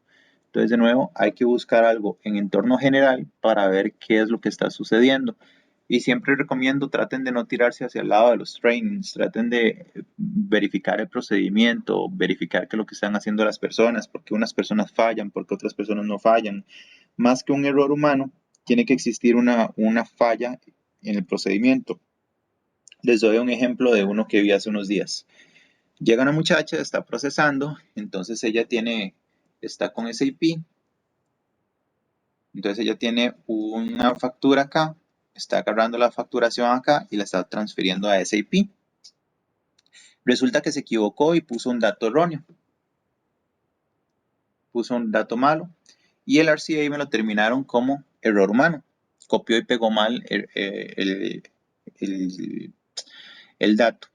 Entonces, de nuevo, hay que buscar algo en entorno general para ver qué es lo que está sucediendo. Y siempre recomiendo, traten de no tirarse hacia el lado de los trainings, traten de verificar el procedimiento, verificar qué es lo que están haciendo las personas, porque unas personas fallan, porque otras personas no fallan. Más que un error humano, tiene que existir una falla en el procedimiento. Les doy un ejemplo de uno que vi hace unos días. Llega una muchacha, está procesando, entonces ella está con SAP, entonces ella tiene una factura acá, está agarrando la facturación acá y la está transfiriendo a SAP. Resulta que se equivocó y puso un dato erróneo, puso un dato malo y el RCA me lo terminaron como error humano. Copió y pegó mal el dato.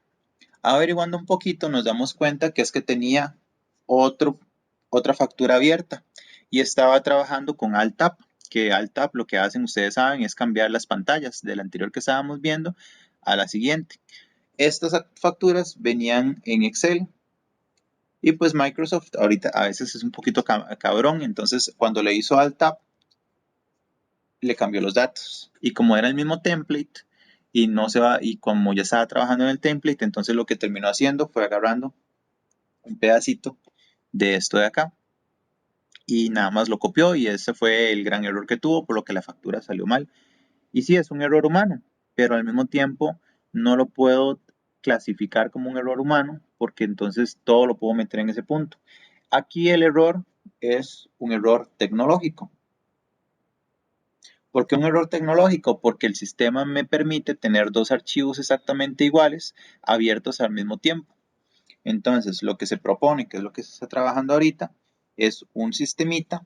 Averiguando un poquito nos damos cuenta que es que tenía otra factura abierta y estaba trabajando con AltTap, que AltTap lo que hacen, ustedes saben, es cambiar las pantallas de la anterior que estábamos viendo a la siguiente. Estas facturas venían en Excel y pues Microsoft ahorita a veces es un poquito cabrón, entonces cuando le hizo AltTap le cambió los datos y como era el mismo template y como ya estaba trabajando en el template, entonces lo que terminó haciendo fue agarrando un pedacito de esto de acá y nada más lo copió y ese fue el gran error que tuvo, por lo que la factura salió mal. Y sí, es un error humano, pero al mismo tiempo no lo puedo clasificar como un error humano porque entonces todo lo puedo meter en ese punto. Aquí el error es un error tecnológico. ¿Por qué un error tecnológico? Porque el sistema me permite tener dos archivos exactamente iguales abiertos al mismo tiempo. Entonces, lo que se propone, que es lo que se está trabajando ahorita, es un sistemita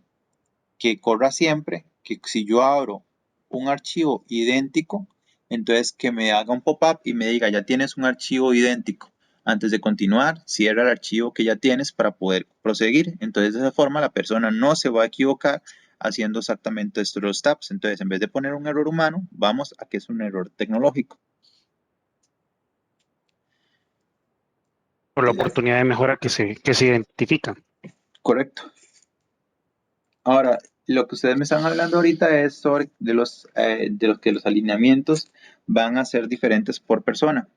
que corra siempre, que si yo abro un archivo idéntico, entonces que me haga un pop-up y me diga, ya tienes un archivo idéntico. Antes de continuar, cierra el archivo que ya tienes para poder proseguir. Entonces, de esa forma, la persona no se va a equivocar haciendo exactamente estos dos steps. Entonces, en vez de poner un error humano, vamos a que es un error tecnológico. Por la oportunidad de mejora que se identifica. Correcto. Ahora, lo que ustedes me están hablando ahorita es sobre de los que los alineamientos van a ser diferentes por persona.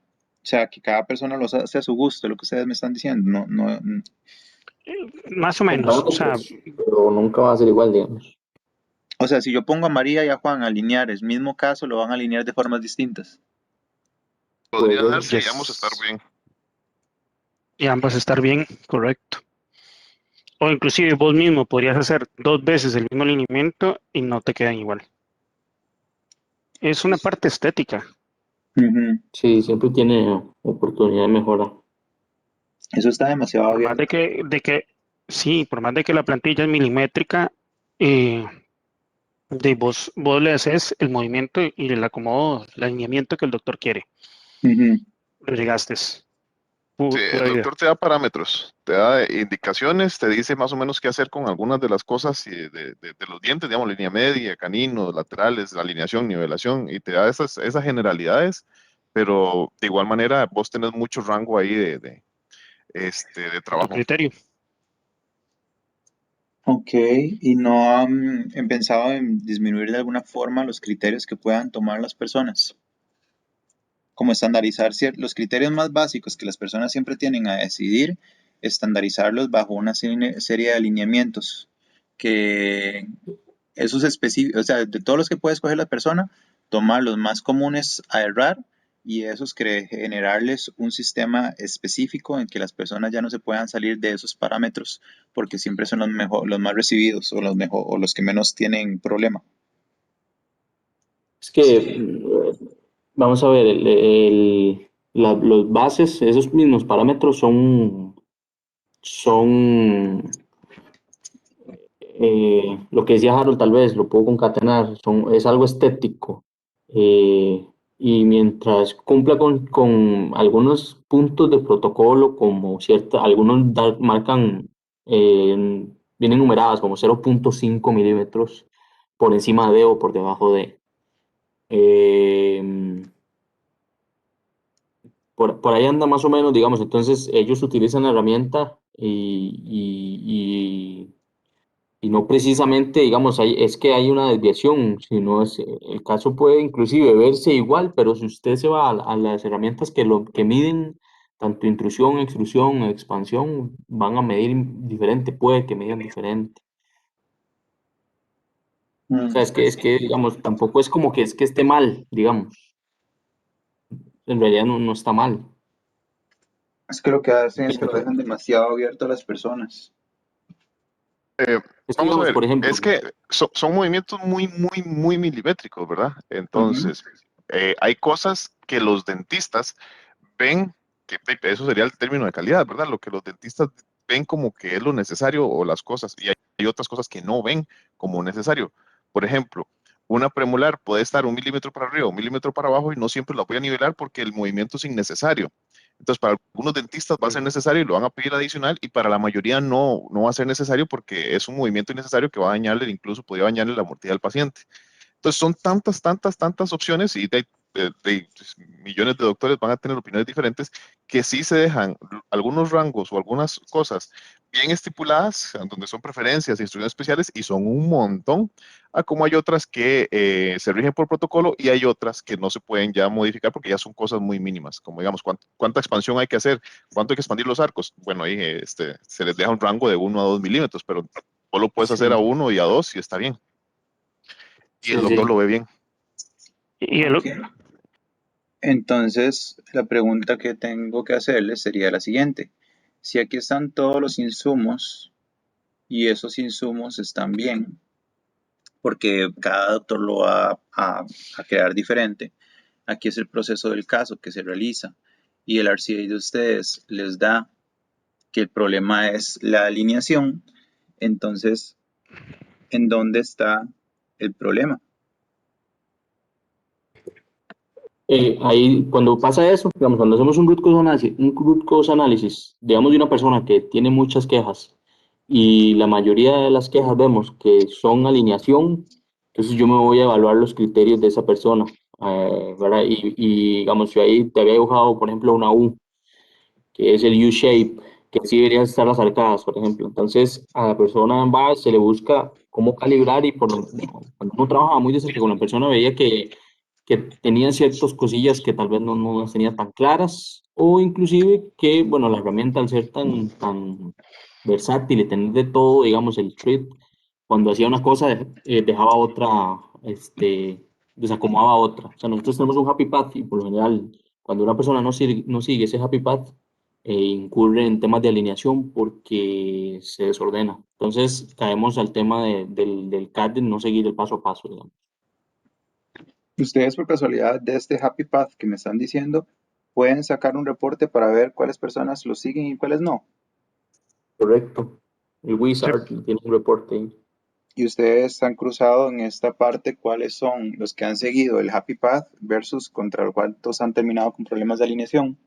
O sea, que cada persona los hace a su gusto, lo que ustedes me están diciendo. Más o menos, o sea, Pero nunca va a ser igual, digamos. O sea, si yo pongo a María y a Juan a alinear el mismo caso, lo van a alinear de formas distintas. Podría Puede darse y yes. ambos estar bien. Y ambas estar bien, correcto. O inclusive vos mismo podrías hacer 2 veces el mismo alineamiento y no te quedan igual. Es una parte estética. Ujú. Sí, siempre tiene oportunidad de mejora. Eso está demasiado Por más abierto. sí, por más de que la plantilla es milimétrica, vos le haces el movimiento y el acomodo, el alineamiento que el doctor quiere. Ujú. Lo llegaste. Sí, el Pura vida. doctor te da parámetros, te da indicaciones, te dice más o menos qué hacer con algunas de las cosas de los dientes, digamos, línea media, caninos, laterales, alineación, nivelación, y te da esas generalidades, pero de igual manera vos tenés mucho rango ahí de Tu trabajo. criterio. Ok, ¿y no han pensado en disminuir de alguna forma los criterios que puedan tomar las personas? Como estandarizar los criterios más básicos que las personas siempre tienen a decidir, estandarizarlos bajo una serie de alineamientos que esos específicos, o sea, de todos los que puede escoger la persona, tomar los más comunes a errar y esos generarles un sistema específico en que las personas ya no se puedan salir de esos parámetros porque siempre son los mejor, los más recibidos o los mejor, o los que menos tienen problema. Es que, vamos a ver, los bases, esos mismos parámetros son lo que decía Harold, tal vez lo puedo concatenar, es algo estético. Y mientras cumpla con algunos puntos de protocolo, como cierta, algunos marcan, vienen numeradas como 0.5 milímetros por encima de o por debajo de. Eh, por ahí anda más o menos, digamos, entonces ellos utilizan la herramienta y no precisamente, digamos, es que hay una desviación, sino el caso puede inclusive verse igual, pero si usted se va a las herramientas que miden tanto intrusión, extrusión, expansión, van a medir diferente, puede que midan diferente. O sea, es que, digamos, tampoco es como que es que esté mal, digamos, en realidad no está mal. Es que lo que hacen es que lo Pienso. dejan demasiado abierto a las personas. Es que, Vamos a digamos, ver, por ejemplo, es que son movimientos muy, muy, muy milimétricos, ¿verdad? Ujú. Entonces, hay cosas que los dentistas ven, eso sería el término de calidad, ¿verdad? Lo que los dentistas ven como que es lo necesario o las cosas, y hay otras cosas que no ven como necesario. Por ejemplo, una premolar puede estar 1 milímetro para arriba, 1 milímetro para abajo, y no siempre la voy a nivelar porque el movimiento es innecesario. Entonces, para algunos dentistas va a ser necesario y lo van a pedir adicional, y para la mayoría no va a ser necesario porque es un movimiento innecesario que va a dañarle, incluso podría dañarle la mortalidad del paciente. Entonces son tantas, tantas, tantas opciones, y pues, millones de doctores van a tener opiniones diferentes, que sí se dejan algunos rangos o algunas cosas bien estipuladas, donde son preferencias e instrucciones especiales, y son un montón, a como hay otras que se rigen por protocolo, y hay otras que no se pueden ya modificar porque ya son cosas muy mínimas, como digamos, cuánta expansión hay que hacer, cuánto hay que expandir los arcos. Bueno, ahí se les deja un rango de 1 a 2 milímetros, pero solo puedes hacer a sí, 1 y a 2 y está bien. Y el sí, doctor sí. lo ve bien. Y Ok. Entonces, la pregunta que tengo que hacerle sería la siguiente. Si aquí están todos los insumos y esos insumos están bien, porque cada doctor lo va a crear diferente, aquí es el proceso del caso que se realiza y el RCA de ustedes les da que el problema es la alineación, entonces, ¿en dónde está el problema? Ahí, cuando pasa eso, digamos, cuando hacemos un root cause análisis, digamos, de una persona que tiene muchas quejas y la mayoría de las quejas vemos que son alineación, entonces yo me voy a evaluar los criterios de esa persona, ¿verdad? Digamos, yo ahí te había dibujado, por ejemplo, una U, que es el U-shape, que así deberían estar las arcadas, por ejemplo. Entonces, a la persona va, se le busca cómo calibrar y cuando uno trabaja muy de cerca con la persona veía que tenían ciertas cosillas que tal vez no las tenía tan claras, o inclusive que, bueno, la herramienta al ser tan versátil y tener de todo, digamos, el treat, cuando hacía una cosa, dejaba otra, desacomodaba otra. O sea, nosotros tenemos un happy path y por lo general, cuando una persona no sigue ese happy path, incurre en temas de alineación porque se desordena. Entonces, caemos al tema del CAD de no seguir el paso a paso, digamos. Ustedes por casualidad de este Happy Path que me están diciendo, pueden sacar un reporte para ver cuáles personas lo siguen y cuáles no. Correcto. El sí, Wizard tiene un reporte ahí. Y ustedes han cruzado en esta parte cuáles son los que han seguido el Happy Path versus contra cuántos han terminado con problemas de alineación.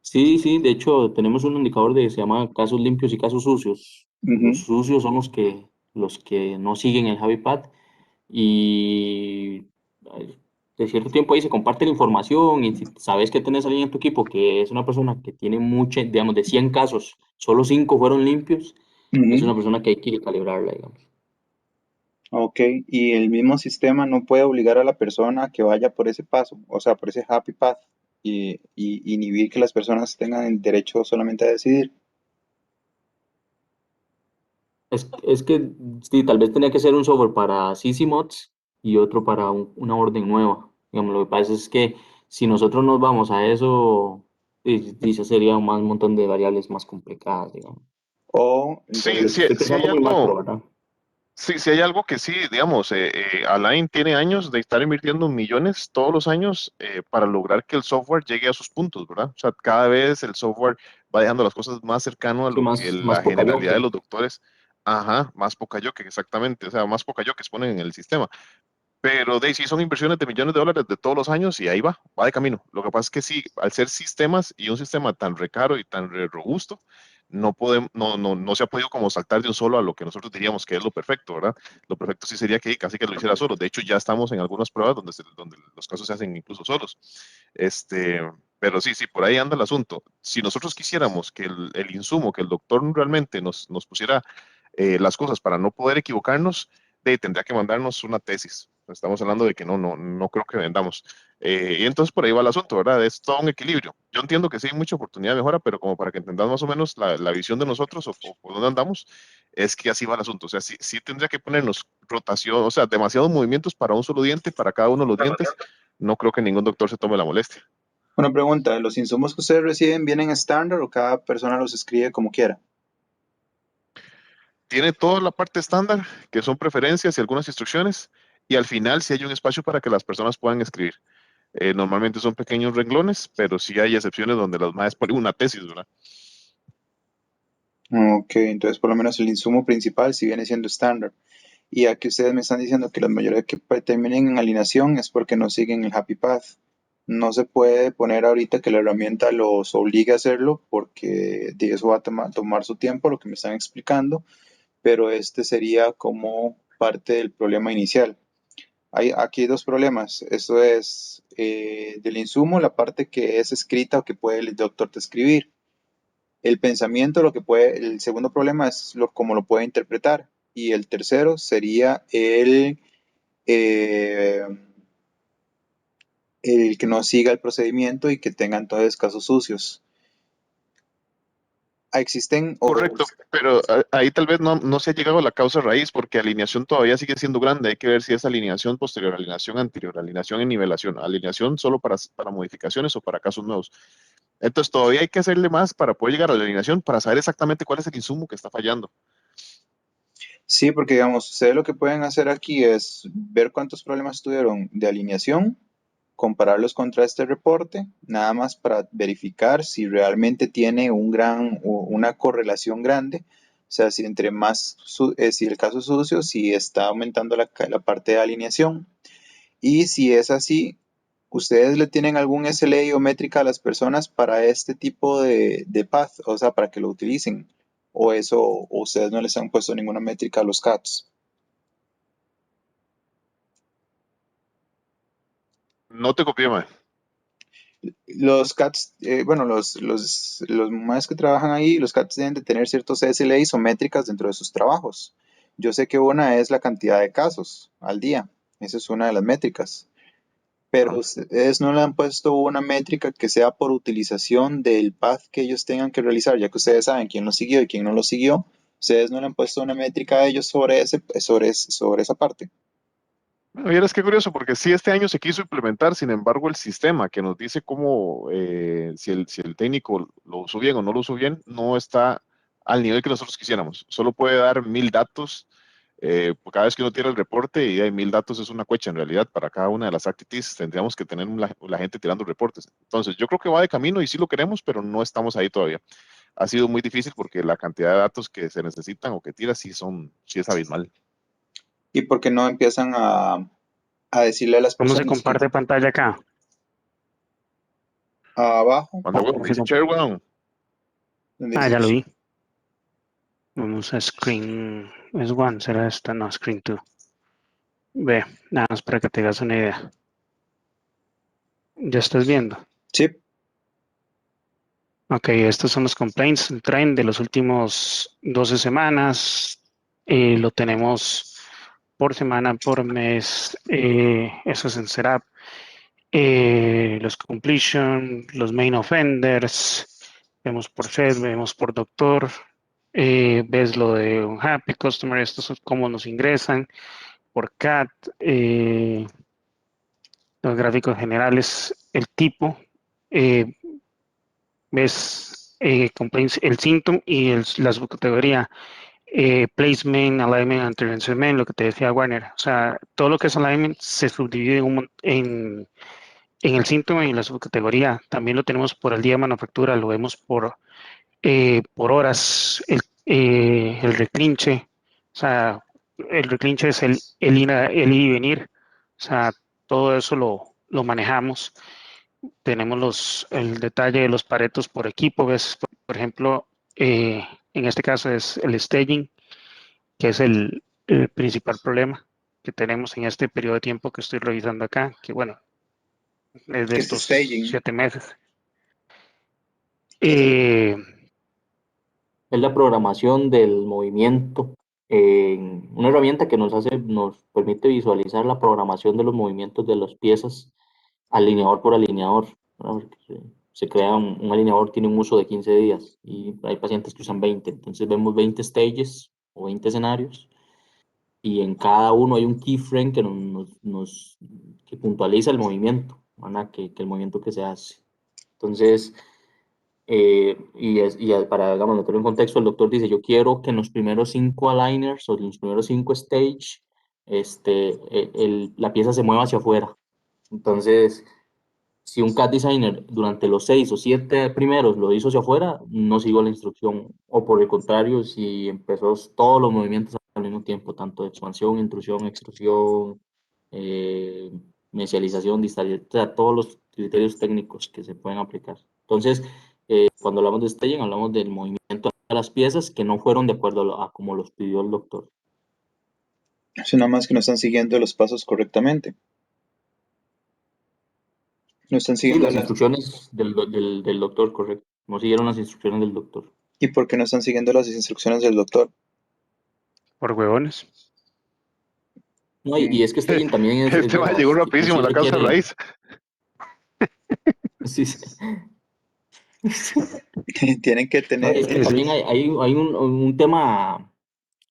Sí, sí, de hecho tenemos un indicador que se llama casos limpios y casos sucios. Los Ujú. sucios son los que no siguen el Happy Path y de cierto tiempo ahí se comparte la información y si sabes que tenés a alguien en tu equipo que es una persona que tiene mucha, digamos, de 100 casos, solo 5 fueron limpios, es una persona que hay que calibrarla, digamos. Ok, y el mismo sistema no puede obligar a la persona a que vaya por ese paso, o sea, por ese happy path, y inhibir que las personas tengan el derecho solamente a decidir. Es que sí, tal vez tenía que ser un software para CC Mods y otro para una orden nueva. Digamos, lo que pasa es que si nosotros nos vamos a eso, dice sería un montón de variables más complicadas, digamos. O Sí, entonces, sí, Estoy sí hay pensando muy macro, algo, ¿verdad? sí, sí hay algo que sí, digamos, Align tiene años de estar invirtiendo millones todos los años para lograr que el software llegue a sus puntos, ¿verdad? O sea, cada vez el software va dejando las cosas más cercano a Sí, lo que más la generalidad de pocayoke. los doctores, ajá, más pocayoke, exactamente, o sea, más pocayoke ponen en el sistema. Pero de ahí sí son inversiones de millones de dólares de todos los años y ahí va de camino. Lo que pasa es que sí, al ser sistemas y un sistema tan recaro y tan robusto, no podemos, no se ha podido como saltar de un solo a lo que nosotros diríamos que es lo perfecto, ¿verdad? Lo perfecto sí sería que casi que lo hiciera solo. De hecho, ya estamos en algunas pruebas donde los casos se hacen incluso solos. Este, pero sí, sí, por ahí anda el asunto. Si nosotros quisiéramos que el insumo, que el doctor realmente nos pusiera las cosas para no poder equivocarnos, tendría que mandarnos una tesis. Estamos hablando de que no creo que vendamos. Y entonces por ahí va el asunto, ¿verdad? Es todo un equilibrio. Yo entiendo que sí hay mucha oportunidad de mejora, pero como para que entendamos más o menos la visión de nosotros o por dónde andamos, es que así va el asunto. O sea, sí, sí tendría que ponernos rotación, o sea, demasiados movimientos para un solo diente, para cada uno de los dientes. No creo que ningún doctor se tome la molestia. una pregunta, ¿los insumos que ustedes reciben vienen estándar o cada persona los escribe como quiera? Tiene toda la parte estándar, que son preferencias y algunas instrucciones, y al final sí hay un espacio para que las personas puedan escribir. Normalmente son pequeños renglones, pero sí hay excepciones donde las maestras ponen una tesis, ¿verdad? Ok, entonces por lo menos el insumo principal sí viene siendo estándar. Y aquí ustedes me están diciendo que la mayoría que terminen en alineación es porque no siguen el happy path. No se puede poner ahorita que la herramienta los obligue a hacerlo porque de eso va a tomar su tiempo, lo que me están explicando, pero este sería como parte del problema inicial. Hay aquí dos problemas. Esto es del insumo, la parte que es escrita o que puede el doctor escribir. El pensamiento, lo que puede, el segundo problema es cómo lo puede interpretar. Y el tercero sería eh, el que no siga el procedimiento y que tenga entonces casos sucios. Existen o Correcto, pero ahí tal vez no se ha llegado a la causa raíz porque alineación todavía sigue siendo grande. Hay que ver si es alineación posterior, alineación anterior, alineación en nivelación, alineación solo para modificaciones o para casos nuevos. Entonces todavía hay que hacerle más para poder llegar a la alineación, para saber exactamente cuál es el insumo que está fallando. sí, porque digamos, ustedes lo que pueden hacer aquí es ver cuántos problemas tuvieron de alineación, compararlos contra este reporte, nada más para verificar si realmente tiene una correlación grande, o sea, si entre más, si el caso es sucio, si está aumentando la parte de alineación. Y si es así, ¿ustedes le tienen algún SLA o métrica a las personas para este tipo de path? O sea, para que lo utilicen. ¿O eso, o ustedes no les han puesto ninguna métrica a los CATs? No te copié, mae. Los CATs, bueno, los más que trabajan ahí, los CATs deben de tener ciertos SLAs o métricas dentro de sus trabajos. Yo sé que una es la cantidad de casos al día. Esa es una de las métricas. Pero Ajá. ustedes no le han puesto una métrica que sea por utilización del path que ellos tengan que realizar, ya que ustedes saben quién lo siguió y quién no lo siguió. Ustedes no le han puesto una métrica a ellos sobre esa parte. Vieras qué curioso, porque sí, este año se quiso implementar, sin embargo, el sistema que nos dice cómo, si el técnico lo usó bien o no lo usó bien, no está al nivel que nosotros quisiéramos. Solo puede dar 1000 datos por cada vez que uno tira el reporte y hay 1000 datos es una cuecha en realidad. Para cada una de las activities tendríamos que tener la gente tirando reportes. Entonces, yo creo que va de camino y sí lo queremos, pero no estamos ahí todavía. Ha sido muy difícil porque la cantidad de datos que se necesitan o que tira sí es abismal. Y porque no empiezan a decirle a las ¿Cómo se personas que comparte pantalla acá? abajo, Cuando ¿Cómo se dice comp- share, weón, donde Ah, dice ya lo vi. Vamos a screen. ¿Es one? ¿Será esta? No, screen two. Ve, nada más para que te hagas una idea. ya estás viendo. Sí, Ok, estos son los complaints, el trend de los últimos 12 semanas. Lo tenemos por semana, por mes. Eso es en setup. Los completion, los main offenders. Vemos por Fed, vemos por doctor. Ves lo de un happy customer, estos son cómo nos ingresan. Por cat, los gráficos generales, el tipo. eh, ves complaints, el síntoma y la subcategoría, placement, alignment, intervention, lo que te decía Warner. O sea, todo lo que es alignment se subdivide en el síntoma y en la subcategoría. También lo tenemos por el día de manufactura, lo vemos por horas, el reclinche. O sea, el reclinche es el ir y venir. O sea, todo eso lo manejamos. Tenemos el detalle de los paretos por equipo. ¿Ves? Por ejemplo, en este caso es el staging, que es el principal problema que tenemos en este periodo de tiempo que estoy revisando acá, que bueno, es de que es estos staging. 7 meses. Eh, Es la programación del movimiento, una herramienta que nos permite visualizar la programación de los movimientos de las piezas alineador por alineador, ¿no? Porque se crea un alineador, tiene un uso de 15 días y hay pacientes que usan 20, entonces vemos 20 stages o 20 escenarios y en cada uno hay un keyframe que que puntualiza el movimiento, ¿verdad? Que el movimiento que se hace. Entonces, para, digamos, meterlo en contexto, el doctor dice, yo quiero que en los primeros 5 aligners o en los primeros 5 stage, la pieza se mueva hacia afuera. Entonces, si un CAD designer durante los 6 o 7 primeros lo hizo hacia afuera, no siguió la instrucción. O por el contrario, si empezó todos los movimientos al mismo tiempo, tanto de expansión, intrusión, extrusión, eh, mesialización, distal, o sea, todos los criterios técnicos que se pueden aplicar. Entonces, cuando hablamos de staging, hablamos del movimiento de las piezas que no fueron de acuerdo a como los pidió el doctor. Es nada más que no están siguiendo los pasos correctamente. No están Sí, siguiendo las instrucciones del doctor, correcto. No siguieron las instrucciones del doctor. ¿Y por qué no están siguiendo las instrucciones del doctor? por huevones. No, y Mm. es que staging también es Este de va llegó las, rapidísimo a inclusive la causa requiere, raíz. sí, sí. Tienen que No, y tener, es que Es, también hay un tema,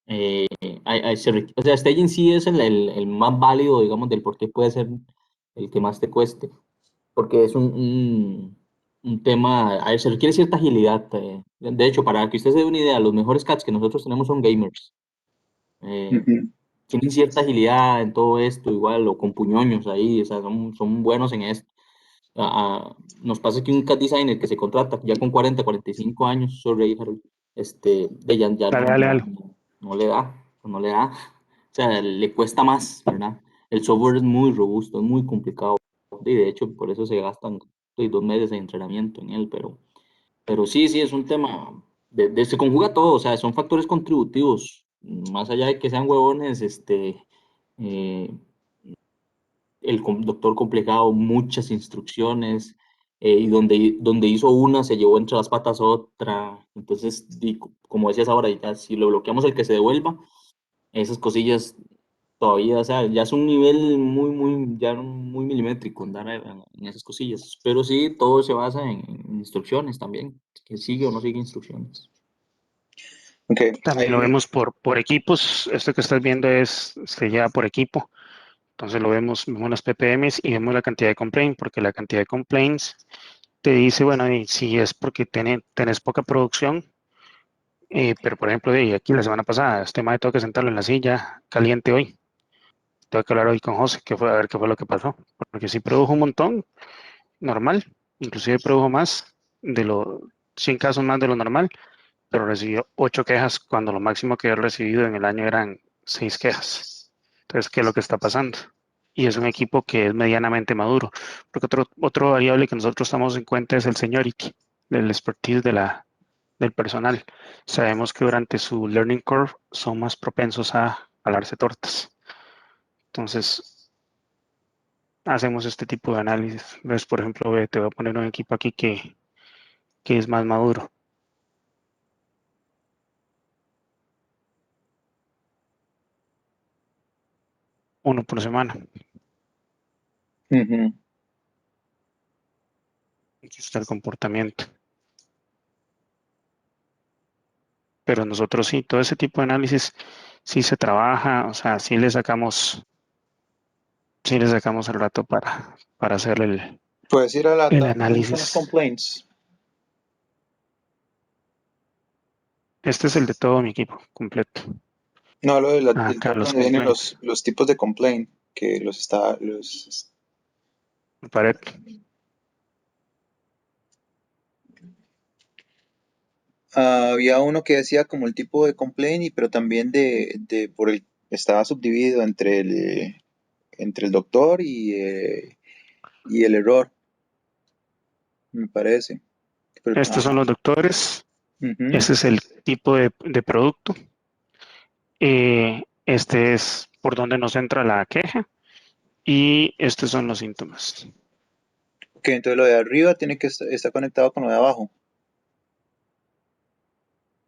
o sea, staging sí es el más válido, digamos, del por qué puede ser el que más te cueste, porque es un tema, se requiere cierta agilidad. De hecho, para que usted se dé una idea, los mejores cats que nosotros tenemos son gamers. Eh, ujú, tienen cierta agilidad en todo esto, igual, o con puñoños ahí, o sea, son buenos en esto. Nos pasa que un CAD designer que se contrata ya con 40, 45 años, sorry, Harold, ya dale, dale, dale. no le da, no le da. O sea, le cuesta más, ¿verdad? El software es muy robusto, es muy complicado. Y de hecho, por eso se gastan 2 meses de entrenamiento en él, pero sí, sí, es un tema, se conjuga todo, o sea, son factores contributivos, más allá de que sean huevones, eh, doctor complicado, muchas instrucciones, y donde hizo una, se llevó entre las patas otra. Entonces, como decías ahora, ya si lo bloqueamos el que se devuelva, esas cosillas todavía, o sea, ya es un nivel ya muy milimétrico andar en esas cosillas. Pero sí, todo se basa en instrucciones también, que sigue o no sigue instrucciones. ok, También lo hay, vemos por equipos. Esto que estás viendo se lleva por equipo. Entonces vemos las PPMs y vemos la cantidad de complaints, porque la cantidad de complaints te dice, bueno, y si es porque tenés poca producción, pero por ejemplo, de aquí la semana pasada, este mae tengo que sentarlo en la silla caliente hoy. Tengo que hablar hoy con José, a ver qué fue lo que pasó. Porque si produjo un montón, normal, inclusive produjo más de 100 casos más de lo normal, pero recibió 8 quejas cuando lo máximo que había recibido en el año eran 6 quejas. Entonces, ¿qué es lo que está pasando? Y es un equipo que es medianamente maduro, porque otro variable que nosotros tomamos en cuenta es el seniority, el expertise del personal. Sabemos que durante su learning curve son más propensos a darse tortas. Entonces, hacemos este tipo de análisis. ¿Ves? Por ejemplo, ve, te voy a poner un equipo aquí que es más maduro. Uno por semana. Ujú. Aquí está el comportamiento. Pero nosotros sí, todo ese tipo de análisis sí se trabaja, o sea, sí le sacamos el rato para hacer Puedes ir a la el tab donde están los análisis. complaints. Este es el de todo mi equipo completo. No, lo de el Acá tab los donde vienen complaints. los tipos de complaint, que Pared. había uno que decía como el tipo de complaint, pero también estaba subdividido entre el doctor y el error, me parece. Estos son Ajá. los doctores. Ujú. Este es el tipo de producto. Este es por donde nos entra la queja. Y estos son los síntomas. Ok, entonces lo de arriba tiene que estar conectado con lo de abajo.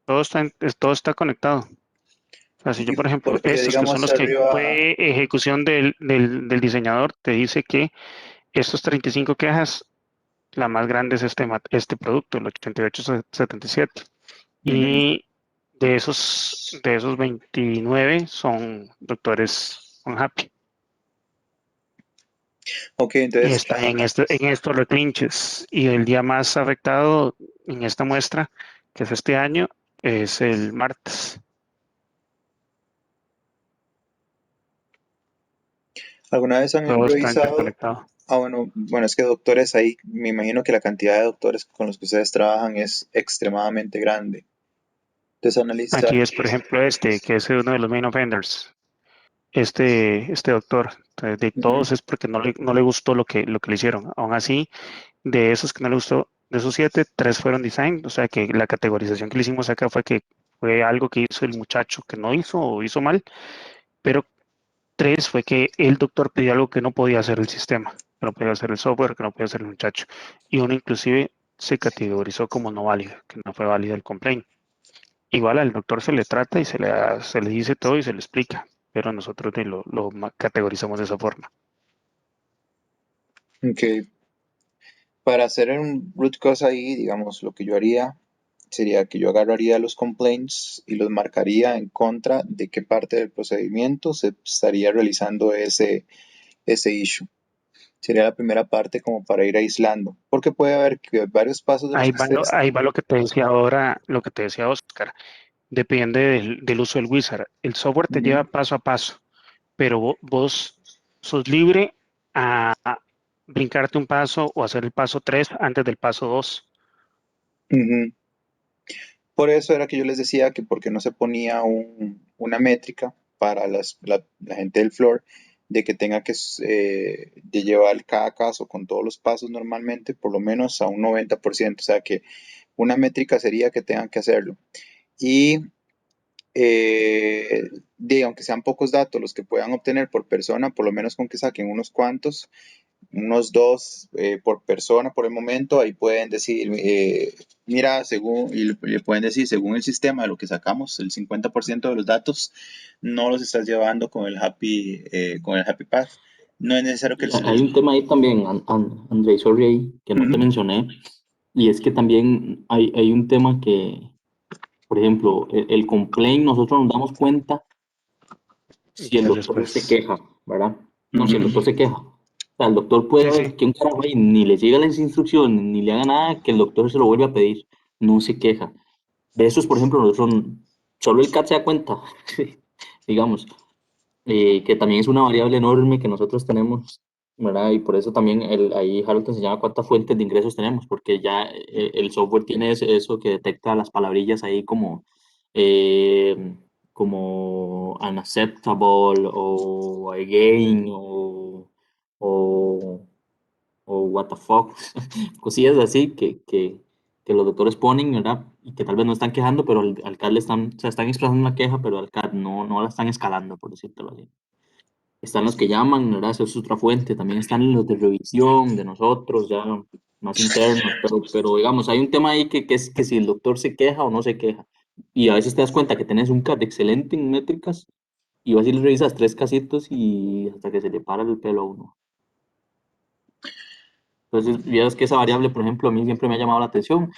Todo está conectado. O sea, si yo, Y por ejemplo, porque estos que son digamos los que arriba, fue ejecución del diseñador, te dice que estos 35 quejas, la más grande es este producto, el 8877. ujú. Y de esos 29 son doctores unhappy. Ok, Y entonces, están en estos reclinches. Y el día más afectado en esta muestra, que es este año, es el martes. ¿alguna vez han Todo está revisado? interconectado. Bueno, es que doctores ahí, me imagino que la cantidad de doctores con los que ustedes trabajan es extremadamente grande. Entonces, analizar. Aquí es, por ejemplo, este, que es uno de los main offenders. Este doctor. Entonces, de Ujú, todos es porque no le gustó lo que le hicieron. Aún así, de esos que no le gustó, de esos 7, 3 fueron design. O sea que la categorización que le hicimos acá fue que fue algo que hizo el muchacho que no hizo o hizo mal, pero 3 fue que el doctor pidió algo que no podía hacer el sistema, que no podía hacer el software, que no podía hacer el muchacho. Y uno inclusive se categorizó como no válido, que no fue válido el complaint. Igual al doctor se le trata y se le dice todo y se le explica, pero nosotros lo categorizamos de esa forma. ok. Para hacer un root cause ahí, digamos, lo que yo haría sería que yo agarraría los complaints y los marcaría en contra de qué parte del procedimiento se estaría realizando ese issue. Sería la primera parte como para ir aislando, porque puede haber que varios pasos de los Ahí que va, lo, ustedes... ahí va lo que te decía ahora, lo que te decía Oscar. Depende del uso del wizard. El software te lleva Ujú, paso a paso, pero vos sos libre a brincarte un paso o hacer el paso 3 antes del paso 2. ujú. Por eso era que yo les decía que porque no se ponía una métrica para la gente del floor de que tenga que de llevar cada caso con todos los pasos normalmente, por lo menos a un 90%. O sea que una métrica sería que tengan que hacerlo. Y aunque sean pocos datos los que puedan obtener por persona, por lo menos con que saquen unos cuantos, unos dos por persona por el momento, ahí pueden decir, mira, y le pueden decir, según el sistema de lo que sacamos, el 50% de los datos no los estás llevando con el Happy Path. No es necesario que Y hay un tema ahí también, André, sorry, ahí, que no te Ujú, mencioné, y es que también hay un tema que, por ejemplo, el complaint, nosotros nos damos cuenta ¿Y si el qué es doctor se después? queja, ¿verdad? No, si el doctor ujú. se queja. O sea, el doctor puede Sí, sí. ver que un carajo ahí ni le siga las instrucciones, ni le haga nada, que el doctor se lo vuelve a pedir. No se queja. De esos, por ejemplo, nosotros, solo el CAT se da cuenta, digamos, que también es una variable enorme que nosotros tenemos, ¿verdad? Y por eso también ahí Harold te enseñaba cuántas fuentes de ingresos tenemos, porque ya el software tiene eso que detecta las palabrillas ahí eh, como unacceptable o again o, o what the fuck, cosillas así que los doctores ponen, ¿verdad? Y que tal vez no están quejando, pero al CAD le están, o sea, están expresando una queja, pero al CAD no la están escalando, por decirlo así. están los que llaman, ¿verdad? Esa es otra fuente. También están los de revisión de nosotros, ya más internos. Pero digamos, hay un tema ahí que es que si el doctor se queja o no se queja. Y a veces te das cuenta que tenés un CAT excelente en métricas y vas y le revisas 3 casitos y hasta que se le para el pelo a uno. Entonces, vieras que esa variable, por ejemplo, a mí siempre me ha llamado la atención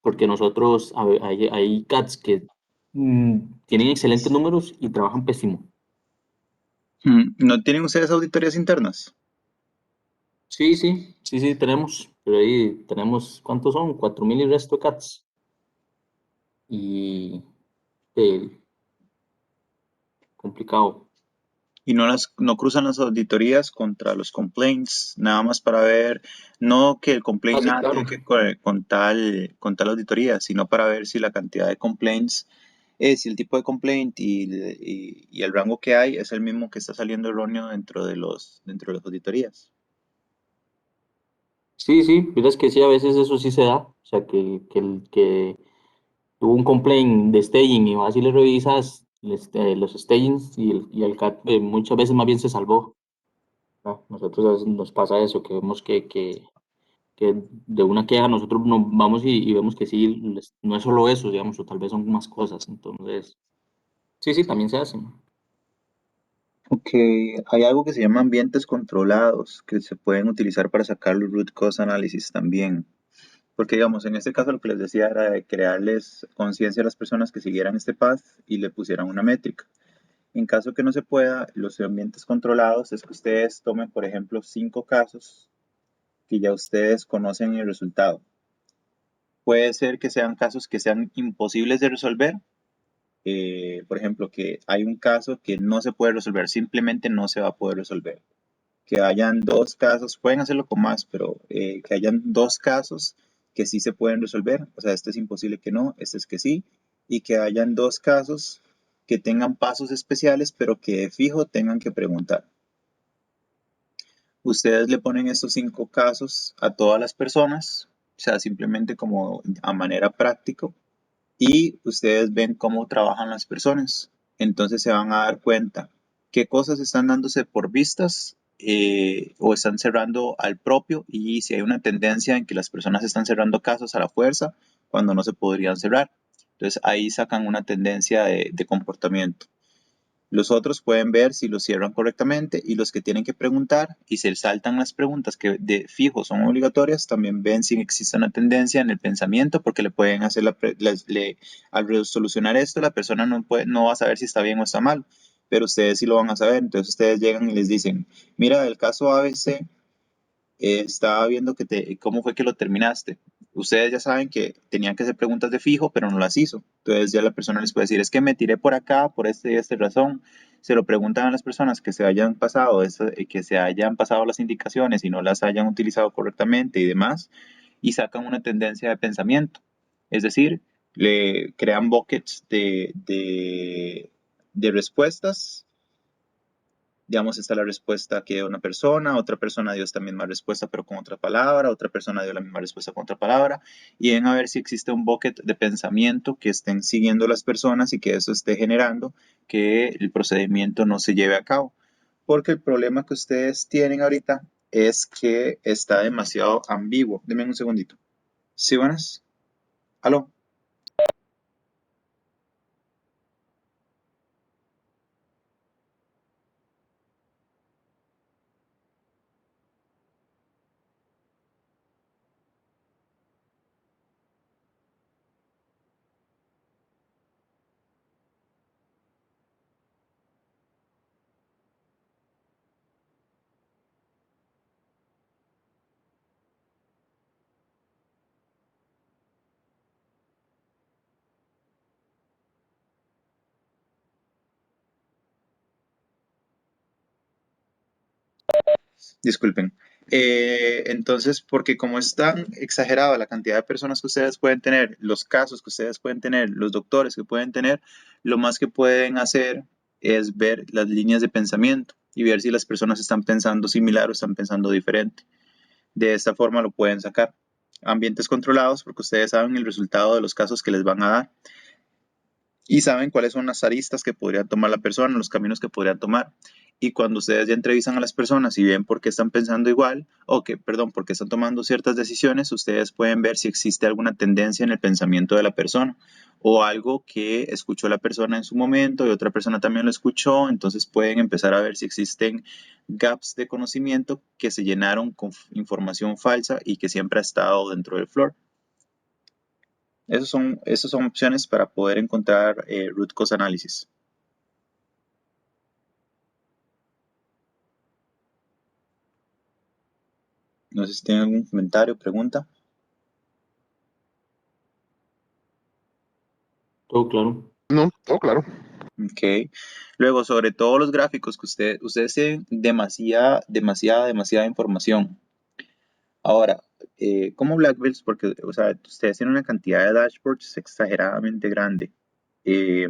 porque nosotros, hay CATs que tienen excelentes números y trabajan pésimo. ¿No tienen ustedes auditorías internas? Sí, tenemos. Pero ahí tenemos, ¿cuántos son? 4.000 y resto de cats. Y complicado. Y no cruzan las auditorías contra los complaints, nada más para ver, no que el complaint Sí, nada claro. tiene que con tal auditoría, sino para ver si la cantidad de complaints, si el tipo de complaint y el rango que hay es el mismo que está saliendo erróneo dentro de las auditorías. Sí, es que sí, a veces eso sí se da. O sea, que tuvo un complaint de staging y vas y le revisas los stagings y el cat muchas veces más bien se salvó. ¿No? Nosotros a veces nos pasa eso, que vemos que de una queja nosotros nos vamos y vemos que sí, no es solo eso, digamos, o tal vez son más cosas. Entonces, sí, también se hacen. Ok, hay algo que se llama ambientes controlados que se pueden utilizar para sacar los root cause analysis también. Porque, digamos, en este caso lo que les decía era de crearles conciencia a las personas que siguieran este path y le pusieran una métrica. En caso que no se pueda, los ambientes controlados es que ustedes tomen, por ejemplo, 5 casos que ya ustedes conocen el resultado. Puede ser que sean casos que sean imposibles de resolver. Por ejemplo, que hay un caso que no se puede resolver, simplemente no se va a poder resolver. Que hayan 2 casos, pueden hacerlo con más, pero que hayan 2 casos que sí se pueden resolver, o sea, este es imposible que no, este es que sí, y que hayan 2 casos que tengan pasos especiales, pero que de fijo tengan que preguntar. Ustedes le ponen estos 5 casos a todas las personas, o sea, simplemente como a manera práctica, y ustedes ven cómo trabajan las personas. Entonces se van a dar cuenta qué cosas están dándose por vistas o están cerrando al propio y si hay una tendencia en que las personas están cerrando casos a la fuerza cuando no se podrían cerrar. Entonces ahí sacan una tendencia de comportamiento. Los otros pueden ver si lo cierran correctamente y los que tienen que preguntar y se saltan las preguntas que de fijo son obligatorias, también ven si existe una tendencia en el pensamiento porque le pueden hacer al solucionar esto la persona no va a saber si está bien o está mal, pero ustedes sí lo van a saber. Entonces ustedes llegan y les dicen, mira, el caso ABC estaba viendo cómo fue que lo terminaste. Ustedes ya saben que tenían que hacer preguntas de fijo, pero no las hizo. Entonces ya la persona les puede decir, es que me tiré por acá, por esta y esta razón. Se lo preguntan a las personas que se hayan pasado, que se hayan pasado las indicaciones y no las hayan utilizado correctamente y demás, y sacan una tendencia de pensamiento. Es decir, le crean buckets de respuestas. Digamos, está la respuesta que dio una persona, otra persona dio esta misma respuesta pero con otra palabra, otra persona dio la misma respuesta con otra palabra, y ven a ver si existe un bucket de pensamiento que estén siguiendo las personas y que eso esté generando que el procedimiento no se lleve a cabo. Porque el problema que ustedes tienen ahorita es que está demasiado ambiguo. Denme un segundito. ¿Sí, buenas? ¿Aló? Disculpen. Entonces, porque como es tan exagerada la cantidad de personas que ustedes pueden tener, los casos que ustedes pueden tener, los doctores que pueden tener, lo más que pueden hacer es ver las líneas de pensamiento y ver si las personas están pensando similar o están pensando diferente. De esta forma lo pueden sacar. Ambientes controlados porque ustedes saben el resultado de los casos que les van a dar y saben cuáles son las aristas que podría tomar la persona, los caminos que podría tomar. Y cuando ustedes ya entrevistan a las personas y ven por qué están pensando igual, por qué están tomando ciertas decisiones, ustedes pueden ver si existe alguna tendencia en el pensamiento de la persona o algo que escuchó la persona en su momento y otra persona también lo escuchó. Entonces pueden empezar a ver si existen gaps de conocimiento que se llenaron con información falsa y que siempre ha estado dentro del floor. Esas son opciones para poder encontrar root cause analysis. No sé si tienen algún comentario o pregunta. Todo claro. No, todo claro. Ok. Luego, sobre todo los gráficos que ustedes tienen demasiada información. Ahora, como Blackbills, porque o sea, ustedes tienen una cantidad de dashboards exageradamente grande. Eh,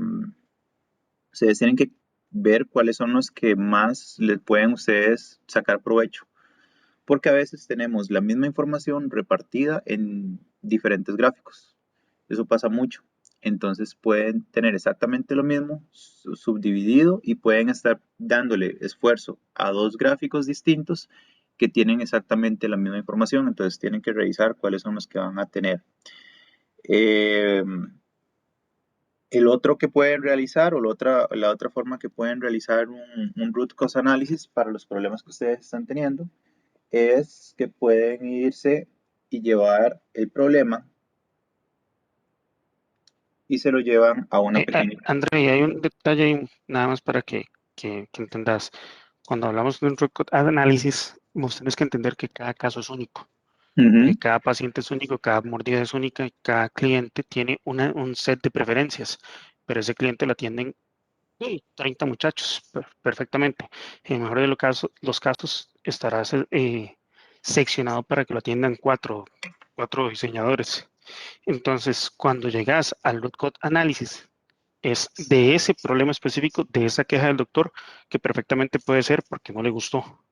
Ustedes tienen que ver cuáles son los que más les pueden ustedes sacar provecho. Porque a veces tenemos la misma información repartida en diferentes gráficos. Eso pasa mucho. Entonces pueden tener exactamente lo mismo subdividido y pueden estar dándole esfuerzo a dos gráficos distintos que tienen exactamente la misma información. Entonces tienen que revisar cuáles son los que van a tener. Eh, el otro que pueden realizar o la otra forma que pueden realizar un root cause análisis para los problemas que ustedes están teniendo es que pueden irse y llevar el problema y se lo llevan a una pequeña. André, hay un detalle ahí, nada más para que entendas. Cuando hablamos de un root cause análisis, vos tenés que entender que cada caso es único, que Ujú, cada paciente es único, cada mordida es única y cada cliente tiene un set de preferencias, pero ese cliente lo atienden 30 muchachos perfectamente. En el mejor de los casos estará seccionado para que lo atiendan cuatro diseñadores. Entonces, cuando llegas al root cause análisis, es de ese problema específico, de esa queja del doctor, que perfectamente puede ser porque no le gustó.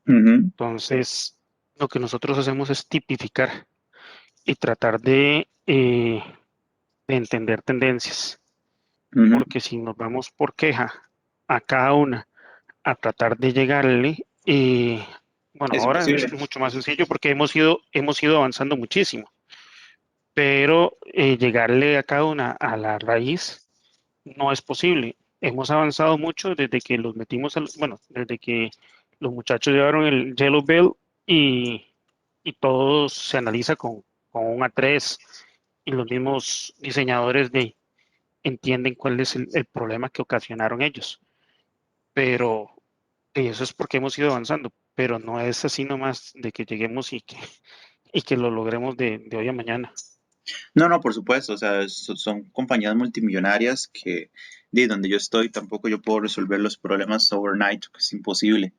ujú, Entonces, lo que nosotros hacemos es tipificar y tratar de entender tendencias, ujú. porque si nos vamos por queja a cada una, a tratar de llegarle, bueno, Es ahora imposible. es mucho más sencillo porque hemos ido avanzando muchísimo, pero llegarle a cada una a la raíz no es posible. Hemos avanzado mucho desde que los metimos, bueno, desde que los muchachos llevaron el Yellow Bell y, y todo se analiza con un A3 y los mismos diseñadores entienden cuál es el problema que ocasionaron ellos. Pero eso es porque hemos ido avanzando, pero no es así nomás de que lleguemos y que lo logremos de hoy a mañana. No, no, por supuesto. O sea, son compañías multimillonarias que, de donde yo estoy, tampoco yo puedo resolver los problemas overnight, que es imposible.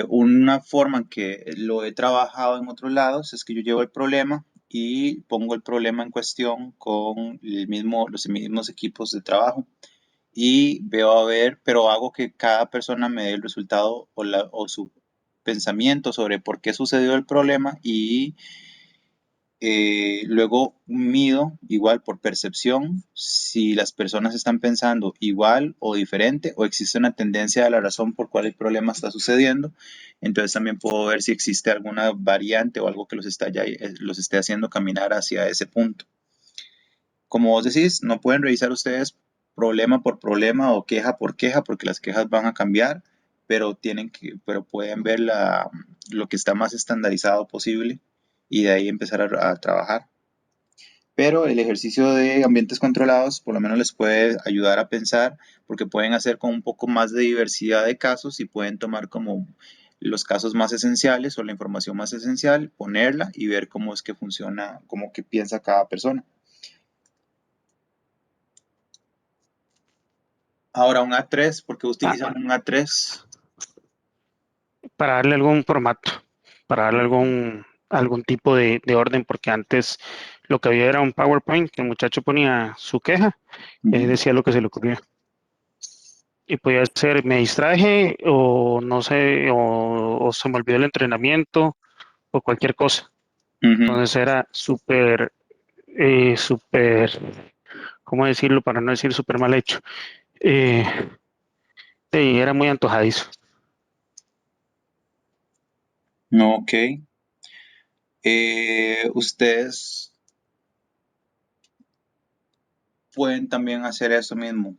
Una forma en que lo he trabajado en otros lados es que yo llevo el problema y pongo el problema en cuestión con los mismos equipos de trabajo y veo a ver, pero hago que cada persona me dé el resultado o su pensamiento sobre por qué sucedió el problema y luego mido igual por percepción si las personas están pensando igual o diferente o existe una tendencia de la razón por cuál el problema está sucediendo. Entonces también puedo ver si existe alguna variante o algo que los esté haciendo caminar hacia ese punto. Como vos decís, no pueden revisar ustedes problema por problema o queja por queja porque las quejas van a cambiar, pero pueden ver lo que está más estandarizado posible y de ahí empezar a trabajar. Pero el ejercicio de ambientes controlados por lo menos les puede ayudar a pensar porque pueden hacer con un poco más de diversidad de casos y pueden tomar como los casos más esenciales o la información más esencial, ponerla y ver cómo es que funciona, cómo que piensa cada persona. Ahora un A3, ¿por qué utilizan un A3? Para darle algún formato, para darle algún tipo de orden, porque antes lo que había era un PowerPoint que el muchacho ponía su queja y decía lo que se le ocurría. Y podía ser, me distraje o no sé, o se me olvidó el entrenamiento o cualquier cosa. Entonces era súper, ¿cómo decirlo? Para no decir súper mal hecho. Eh, Sí, era muy antojadizo. Ok. Ustedes pueden también hacer eso mismo,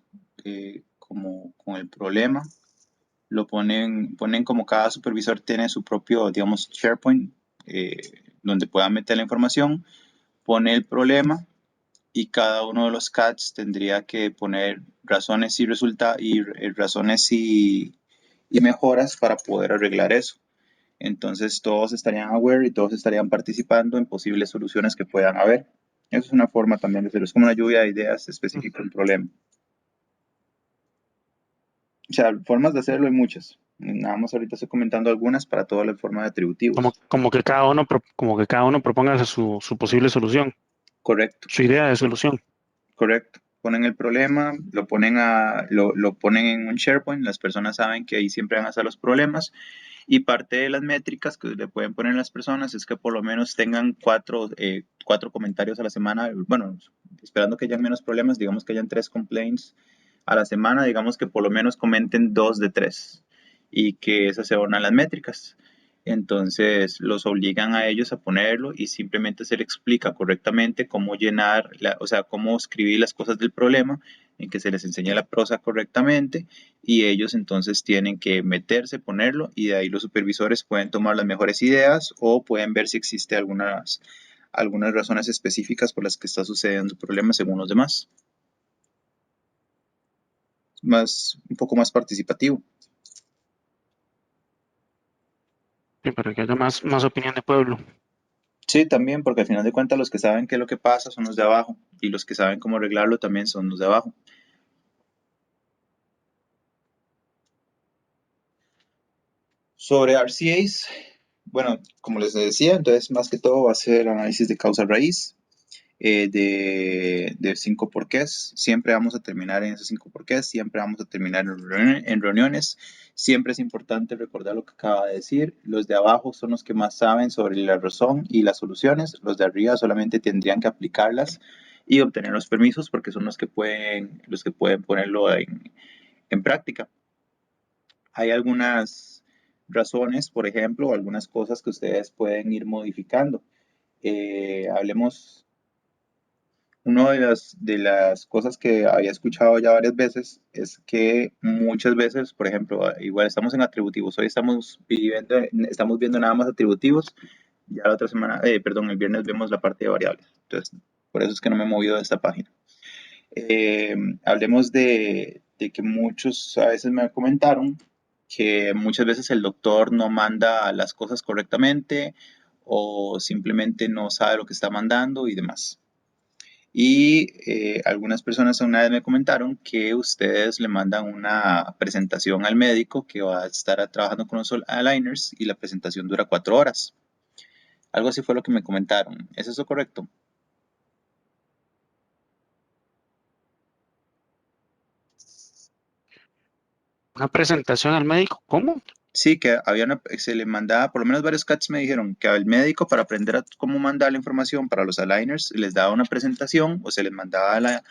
como con el problema. Lo ponen como cada supervisor tiene su propio, digamos, SharePoint, donde puedan meter la información, pone el problema y cada uno de los CATs tendría que poner razones razones y mejoras para poder arreglar eso. Entonces todos estarían aware y todos estarían participando en posibles soluciones que puedan haber. Eso es una forma también de hacerlo, es como una lluvia de ideas específica del problema. O sea, formas de hacerlo hay muchas. Nada más ahorita estoy comentando algunas para todas las formas de atributivos. Como que cada uno proponga su posible solución, Correcto, su idea de solución. correcto. Ponen el problema, lo ponen en un SharePoint, las personas saben que ahí siempre van a estar los problemas y parte de las métricas que le pueden poner las personas es que por lo menos tengan cuatro comentarios a la semana, bueno, esperando que hayan menos problemas, digamos que hayan 3 complaints a la semana, digamos que por lo menos comenten 2 de 3 y que esas se unan las métricas. Entonces los obligan a ellos a ponerlo y simplemente se les explica correctamente cómo llenar, o sea, cómo escribir las cosas del problema, en que se les enseña la prosa correctamente y ellos entonces tienen que meterse, ponerlo y de ahí los supervisores pueden tomar las mejores ideas o pueden ver si existe algunas razones específicas por las que está sucediendo el problema según los demás. Un poco más participativo. Sí, para que haya más opinión de pueblo. Sí, también, porque al final de cuentas los que saben qué es lo que pasa son los de abajo y los que saben cómo arreglarlo también son los de abajo. Sobre RCAs, bueno, como les decía, entonces más que todo va a ser análisis de causa raíz, de 5 porqués. Siempre vamos a terminar en esos 5 porqués, siempre vamos a terminar en reuniones. Siempre es importante recordar lo que acaba de decir. Los de abajo son los que más saben sobre la razón y las soluciones. Los de arriba solamente tendrían que aplicarlas y obtener los permisos porque son los que pueden ponerlo en práctica. Hay algunas razones, por ejemplo, algunas cosas que ustedes pueden ir modificando. Hablemos, una de las cosas que había escuchado ya varias veces es que muchas veces, por ejemplo, igual estamos en atributivos, hoy estamos viendo nada más atributivos, ya la otra semana, perdón, el viernes vemos la parte de variables. Entonces, por eso es que no me he movido de esta página. Hablemos de que muchos a veces me comentaron que muchas veces el doctor no manda las cosas correctamente o simplemente no sabe lo que está mandando y demás. Y algunas personas una vez me comentaron que ustedes le mandan una presentación al médico que va a estar trabajando con los aligners y la presentación dura 4 horas. Algo así fue lo que me comentaron. ¿Es eso correcto? Una presentación al médico, ¿cómo? Sí, que se le mandaba, por lo menos varios cats me dijeron que al médico para aprender cómo mandar la información para los aligners les daba una presentación o se les mandaba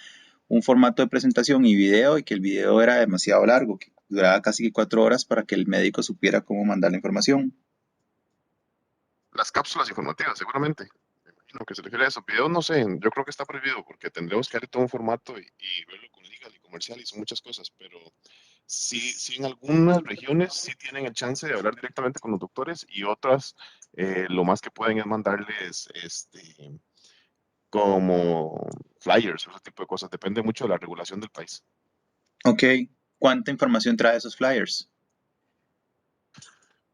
un formato de presentación y video y que el video era demasiado largo, que duraba casi 4 horas para que el médico supiera cómo mandar la información. Las cápsulas informativas, seguramente. Me imagino que se refiere a eso. Videos, no sé, yo creo que está prohibido porque tendremos que hacer todo un formato y verlo con legal y comercial y son muchas cosas, pero sí en algunas regiones sí tienen el chance de hablar directamente con los doctores y otras lo más que pueden es mandarles como flyers o ese tipo de cosas. Depende mucho de la regulación del país. Ok, ¿cuánta información trae esos flyers?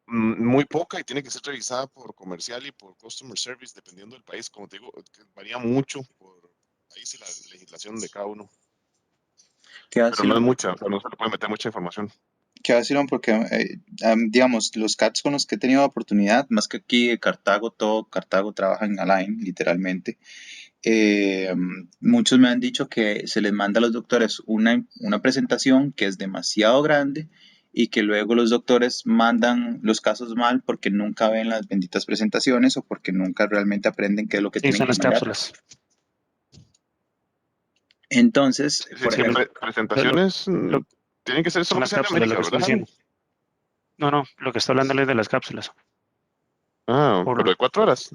Muy poca y tiene que ser revisada por comercial y por customer service, dependiendo del país. Como te digo, varía mucho por país y la legislación de cada uno. ¿Qué Pero no es mucha, o sea, no se le puede meter mucha información. Qué vacilón porque, digamos, los cats con los que he tenido oportunidad, más que aquí de Cartago, todo Cartago trabaja en Align, literalmente. Muchos me han dicho que se les manda a los doctores una presentación que es demasiado grande y que luego los doctores mandan los casos mal porque nunca ven las benditas presentaciones o porque nunca realmente aprenden qué es lo que Sí, tienen son que las mandar. cápsulas. Entonces, Sí, por es que ejemplo, Lo, presentaciones, lo- Tienen que ser Son solo que las sean de cápsulas lo América, que estoy ¿verdad, Jaime? diciendo. No, lo que está hablando es de las cápsulas. Ah, Por- pero de 4 horas.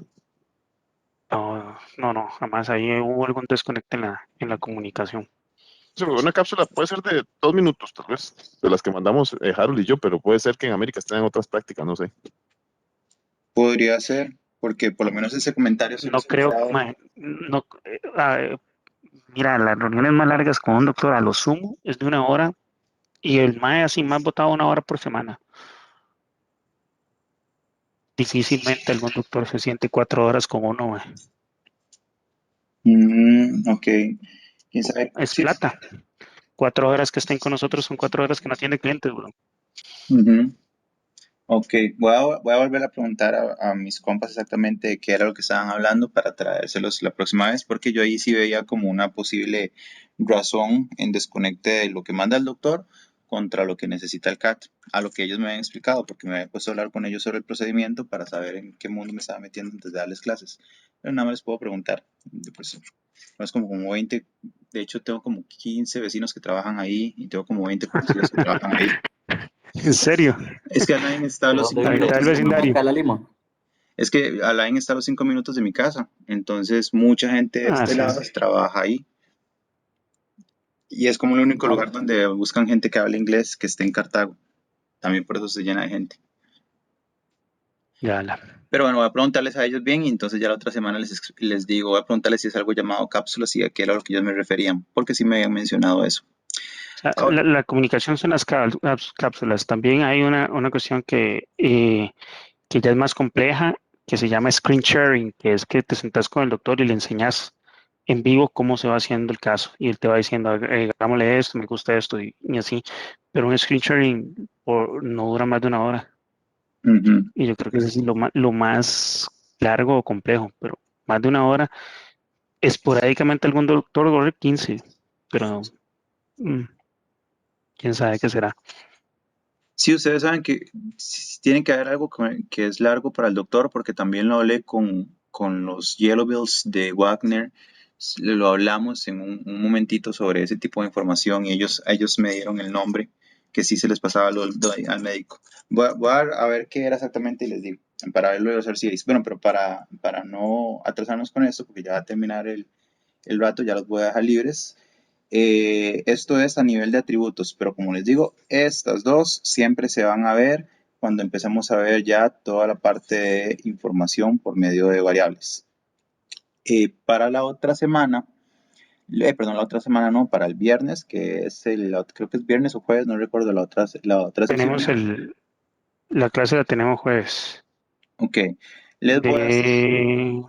no, jamás ahí hubo algún desconecte en la comunicación. Sí, una cápsula puede ser de 2 minutos, tal vez, de las que mandamos Harold y yo, pero puede ser que en América estén en otras prácticas, no sé. Podría ser, porque por lo menos ese comentario sí lo he No creo, escuchado. mae, no, mira, las reuniones más largas con un doctor a lo sumo es de 1 hora y el mae así más votado 1 hora por semana. Difícilmente algún doctor se siente 4 horas con uno, mae. Ok. ¿Quién sabe? Es Sí. plata. 4 horas que estén con nosotros son 4 horas que no tiene clientes, bro. Ujú. Ok, voy a volver a preguntar a mis compas exactamente qué era lo que estaban hablando para traérselos la próxima vez, porque yo ahí sí veía como una posible razón en desconecte de lo que manda el doctor contra lo que necesita el CAT, a lo que ellos me habían explicado, porque me había puesto a hablar con ellos sobre el procedimiento para saber en qué mundo me estaba metiendo antes de darles clases. Pero nada más les puedo preguntar, pues, no es como 20, de hecho tengo como 15 vecinos que trabajan ahí y tengo como 20 conocidos que trabajan ahí. ¿En serio? Es que Alain está a ¿De los dónde 5 La mitad vive? del minutos de ¿De vecindario. acá a la Lima? Es que Alain está a los 5 minutos de mi casa, entonces mucha gente de Ah, este sí. lado trabaja ahí y es como el único No, lugar donde buscan gente que hable inglés que esté en Cartago. También por eso se llena de gente. Ya la. Pero bueno, voy a preguntarles a ellos bien y entonces ya la otra semana les digo, voy a preguntarles si es algo llamado cápsulas y a qué era lo que ellos me referían, porque sí me habían mencionado eso. O sea, Ahora, la comunicación son las cápsulas. También hay una cuestión que ya es más compleja, que se llama screen sharing, que es que te sentas con el doctor y le enseñas en vivo cómo se va haciendo el caso. Y él te va diciendo, hagámosle esto, me gusta esto, y así. Pero un screen sharing no dura más de 1 hora. ujú. Y yo creo que eso es lo más largo o complejo, pero más de 1 hora. Esporádicamente algún doctor corre 15, pero mm, quién sabe qué será. Sí, ustedes saben que tiene que haber algo que es largo para el doctor, porque también lo hablé con los Yellow Bills de Wagner. Lo hablamos en un momentito sobre ese tipo de información y ellos me dieron el nombre que sí se les pasaba al médico. Voy a ver qué era exactamente y les digo, para verlo de los RCAs. Bueno, pero para no atrasarnos con esto, porque ya va a terminar el rato, ya los voy a dejar libres. Esto es a nivel de atributos, pero como les digo, estas dos siempre se van a ver cuando empezamos a ver ya toda la parte de información por medio de variables. Para la otra semana, perdón, la otra semana no, para el viernes, que es creo que es viernes o jueves, no recuerdo la otra Tenemos sesión. la clase la tenemos jueves. Ok, les voy a De,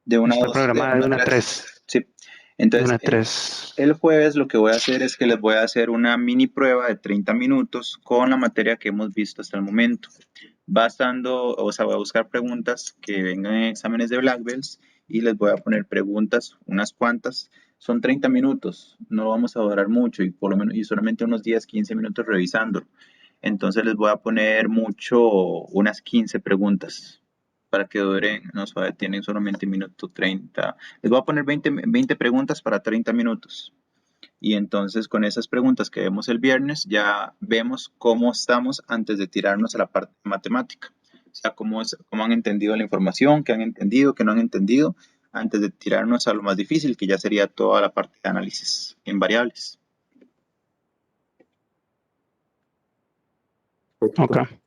de una a está dos, de programada de una a 1 a tres. 3. Sí. De 1 Entonces, a 3. el jueves lo que voy a hacer es que les voy a hacer una mini prueba de 30 minutos con la materia que hemos visto hasta el momento. Basando, o sea, voy a buscar preguntas que vengan en exámenes de Black Belts y les voy a poner preguntas, unas cuantas. Son 30 minutos, no vamos a durar mucho y por lo menos y solamente unos 10, 15 minutos revisándolo. Entonces les voy a poner unas 15 preguntas para que duren, no sé, tienen solamente minuto 30. Les voy a poner 20 preguntas para 30 minutos. Y entonces con esas preguntas que vemos el viernes ya vemos cómo estamos antes de tirarnos a la parte matemática. O sea, cómo han entendido la información, qué han entendido, qué no han entendido, antes de tirarnos a lo más difícil, que ya sería toda la parte de análisis en variables. Ok. perfecto.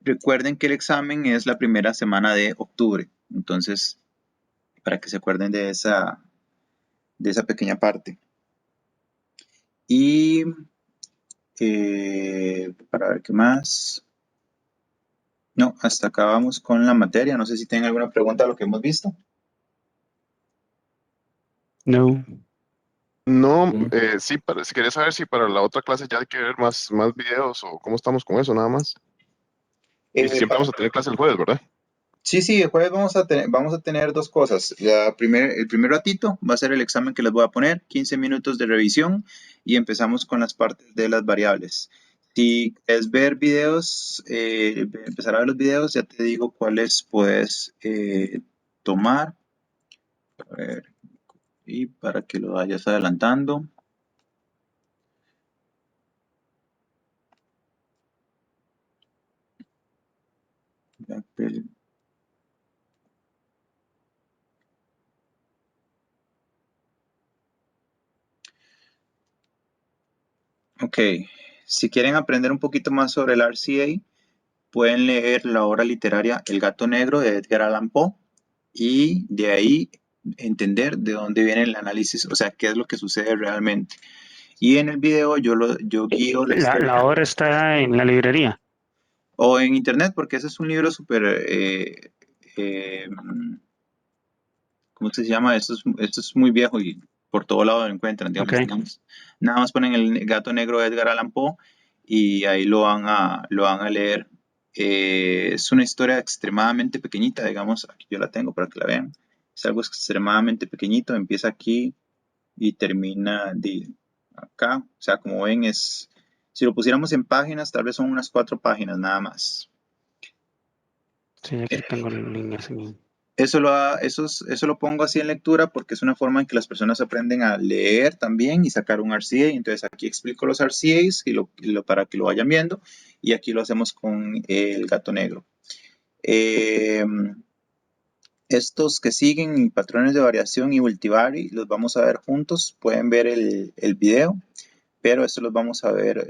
Recuerden que el examen es la primera semana de octubre. Entonces, para que se acuerden de esa pequeña parte. Y para ver qué más. No, hasta acá vamos con la materia. No sé si tienen alguna pregunta de lo que hemos visto. No. No, Bien. sí, si querés saber si para la otra clase ya hay que ver más videos o cómo estamos con eso, nada más. Y Eh, siempre para- vamos a tener clase el jueves, ¿verdad? sí, el jueves vamos a tener dos cosas. El primer ratito va a ser el examen que les voy a poner, 15 minutos de revisión y empezamos con las partes de las variables. Si quieres ver videos, empezar a ver los videos, ya te digo cuáles puedes tomar. A ver, y para que lo vayas adelantando. Blackville. Ok, si quieren aprender un poquito más sobre el RCA, pueden leer la obra literaria El gato negro de Edgar Allan Poe y de ahí entender de dónde viene el análisis, o sea, qué es lo que sucede realmente. Y en el video yo guío la historia. La obra está en la librería. O en internet, porque ese es un libro súper, ¿cómo se llama? Esto es muy viejo y por todo lado lo encuentran, digamos. Ok. Nada más ponen el gato negro de Edgar Allan Poe y ahí lo van a leer. Es una historia extremadamente pequeñita, digamos, aquí yo la tengo para que la vean. Es algo extremadamente pequeñito, empieza aquí y termina acá. O sea, como ven, si lo pusiéramos en páginas, tal vez son unas 4 páginas nada más. Sí, aquí tengo el link ese mismo. Eso lo pongo así en lectura porque es una forma en que las personas aprenden a leer también y sacar un RCA. Entonces aquí explico los RCAs para que lo vayan viendo y aquí lo hacemos con el gato negro. Estos que siguen, patrones de variación y multivary, los vamos a ver juntos. Pueden ver el video, pero estos los vamos a ver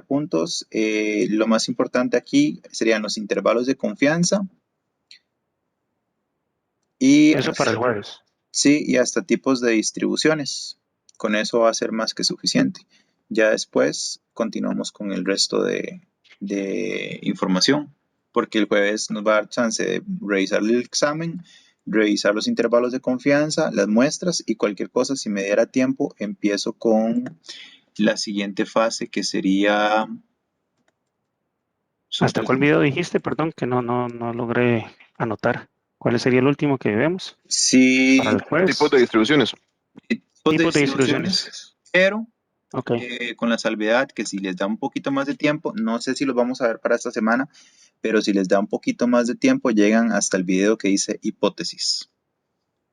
juntos. Lo más importante aquí serían los intervalos de confianza. Y Eso para el jueves. sí, y hasta tipos de distribuciones. Con eso va a ser más que suficiente. Ya después continuamos con el resto de información, porque el jueves nos va a dar chance de revisar el examen, revisar los intervalos de confianza, las muestras y cualquier cosa. Si me diera tiempo, empiezo con la siguiente fase que sería... ¿Hasta cuál video dijiste? Perdón, que no logré anotar. ¿Cuál sería el último que vemos? Sí, Para el jueves. Tipos de distribuciones. tipos de distribuciones. distribuciones, pero Ok. con la salvedad que si les da un poquito más de tiempo, no sé si los vamos a ver para esta semana, pero si les da un poquito más de tiempo, llegan hasta el video que dice hipótesis.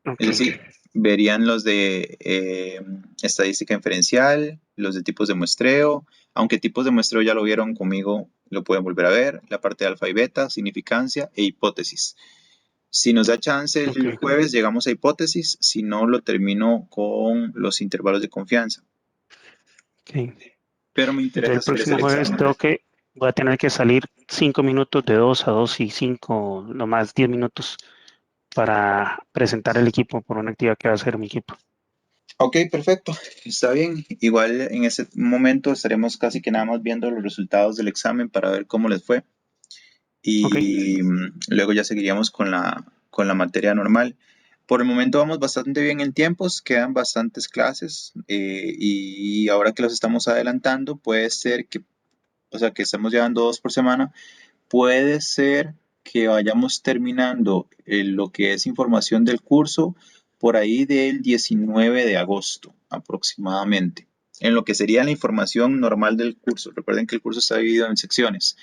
Ok. Es decir, verían los de estadística inferencial, los de tipos de muestreo, aunque tipos de muestreo ya lo vieron conmigo, lo pueden volver a ver, la parte de alfa y beta, significancia e hipótesis. Si nos da chance el Ok. jueves, llegamos a hipótesis, si no, lo termino con los intervalos de confianza. Ok. Pero me Entonces interesa el hacer ese próximo jueves examen. voy a tener que salir 5 minutos de 2 a 2 y 5, nomás 10 minutos para presentar el equipo por una actividad que va a hacer mi equipo. Ok, perfecto, está bien. Igual en ese momento estaremos casi que nada más viendo los resultados del examen para ver cómo les fue. Y luego ya seguiríamos con la materia normal. Por el momento vamos bastante bien en tiempos, quedan bastantes clases y ahora que los estamos adelantando, puede ser que, o sea, que estamos llevando 2 por semana, puede ser que vayamos terminando lo que es información del curso por ahí del 19 de agosto aproximadamente, en lo que sería la información normal del curso. Recuerden que el curso está dividido en secciones.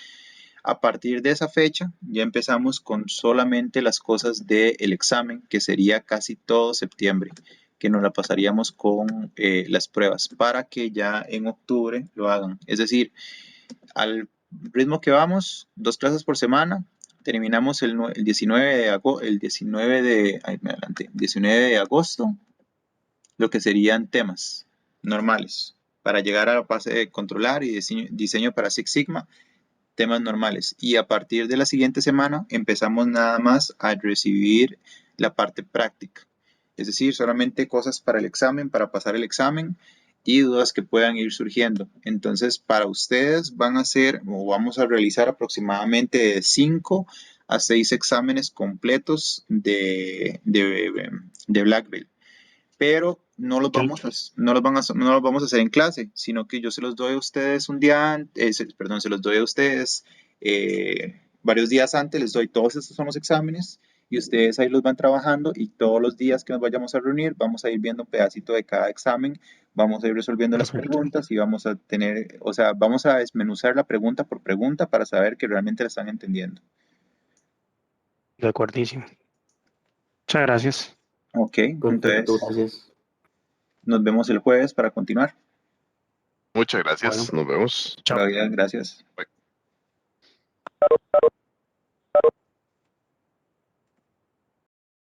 A partir de esa fecha ya empezamos con solamente las cosas del examen, que sería casi todo septiembre, que nos la pasaríamos con las pruebas para que ya en octubre lo hagan. Es decir, al ritmo que vamos, 2 clases por semana, terminamos el 19 de agosto, 19 de agosto, lo que serían temas normales, para llegar a la fase de controlar y diseño para Six Sigma, temas normales. Y a partir de la siguiente semana empezamos nada más a recibir la parte práctica. Es decir, solamente cosas para el examen, para pasar el examen y dudas que puedan ir surgiendo. Entonces, para ustedes van a ser o vamos a realizar aproximadamente de 5 a 6 exámenes completos de Black Belt. Pero no los vamos a hacer en clase, sino que yo se los doy a ustedes un día antes, perdón, se los doy a ustedes varios días antes, les doy todos estos son los exámenes y ustedes ahí los van trabajando y todos los días que nos vayamos a reunir vamos a ir viendo un pedacito de cada examen, vamos a ir resolviendo las preguntas y vamos a tener, o sea, vamos a desmenuzar la pregunta por pregunta para saber que realmente la están entendiendo. De acuerdísimo. Muchas gracias. Ok, Perfecto, entonces gracias. nos vemos el jueves para continuar. Muchas gracias. Bueno. Nos vemos. Chao. Gracias. Bye.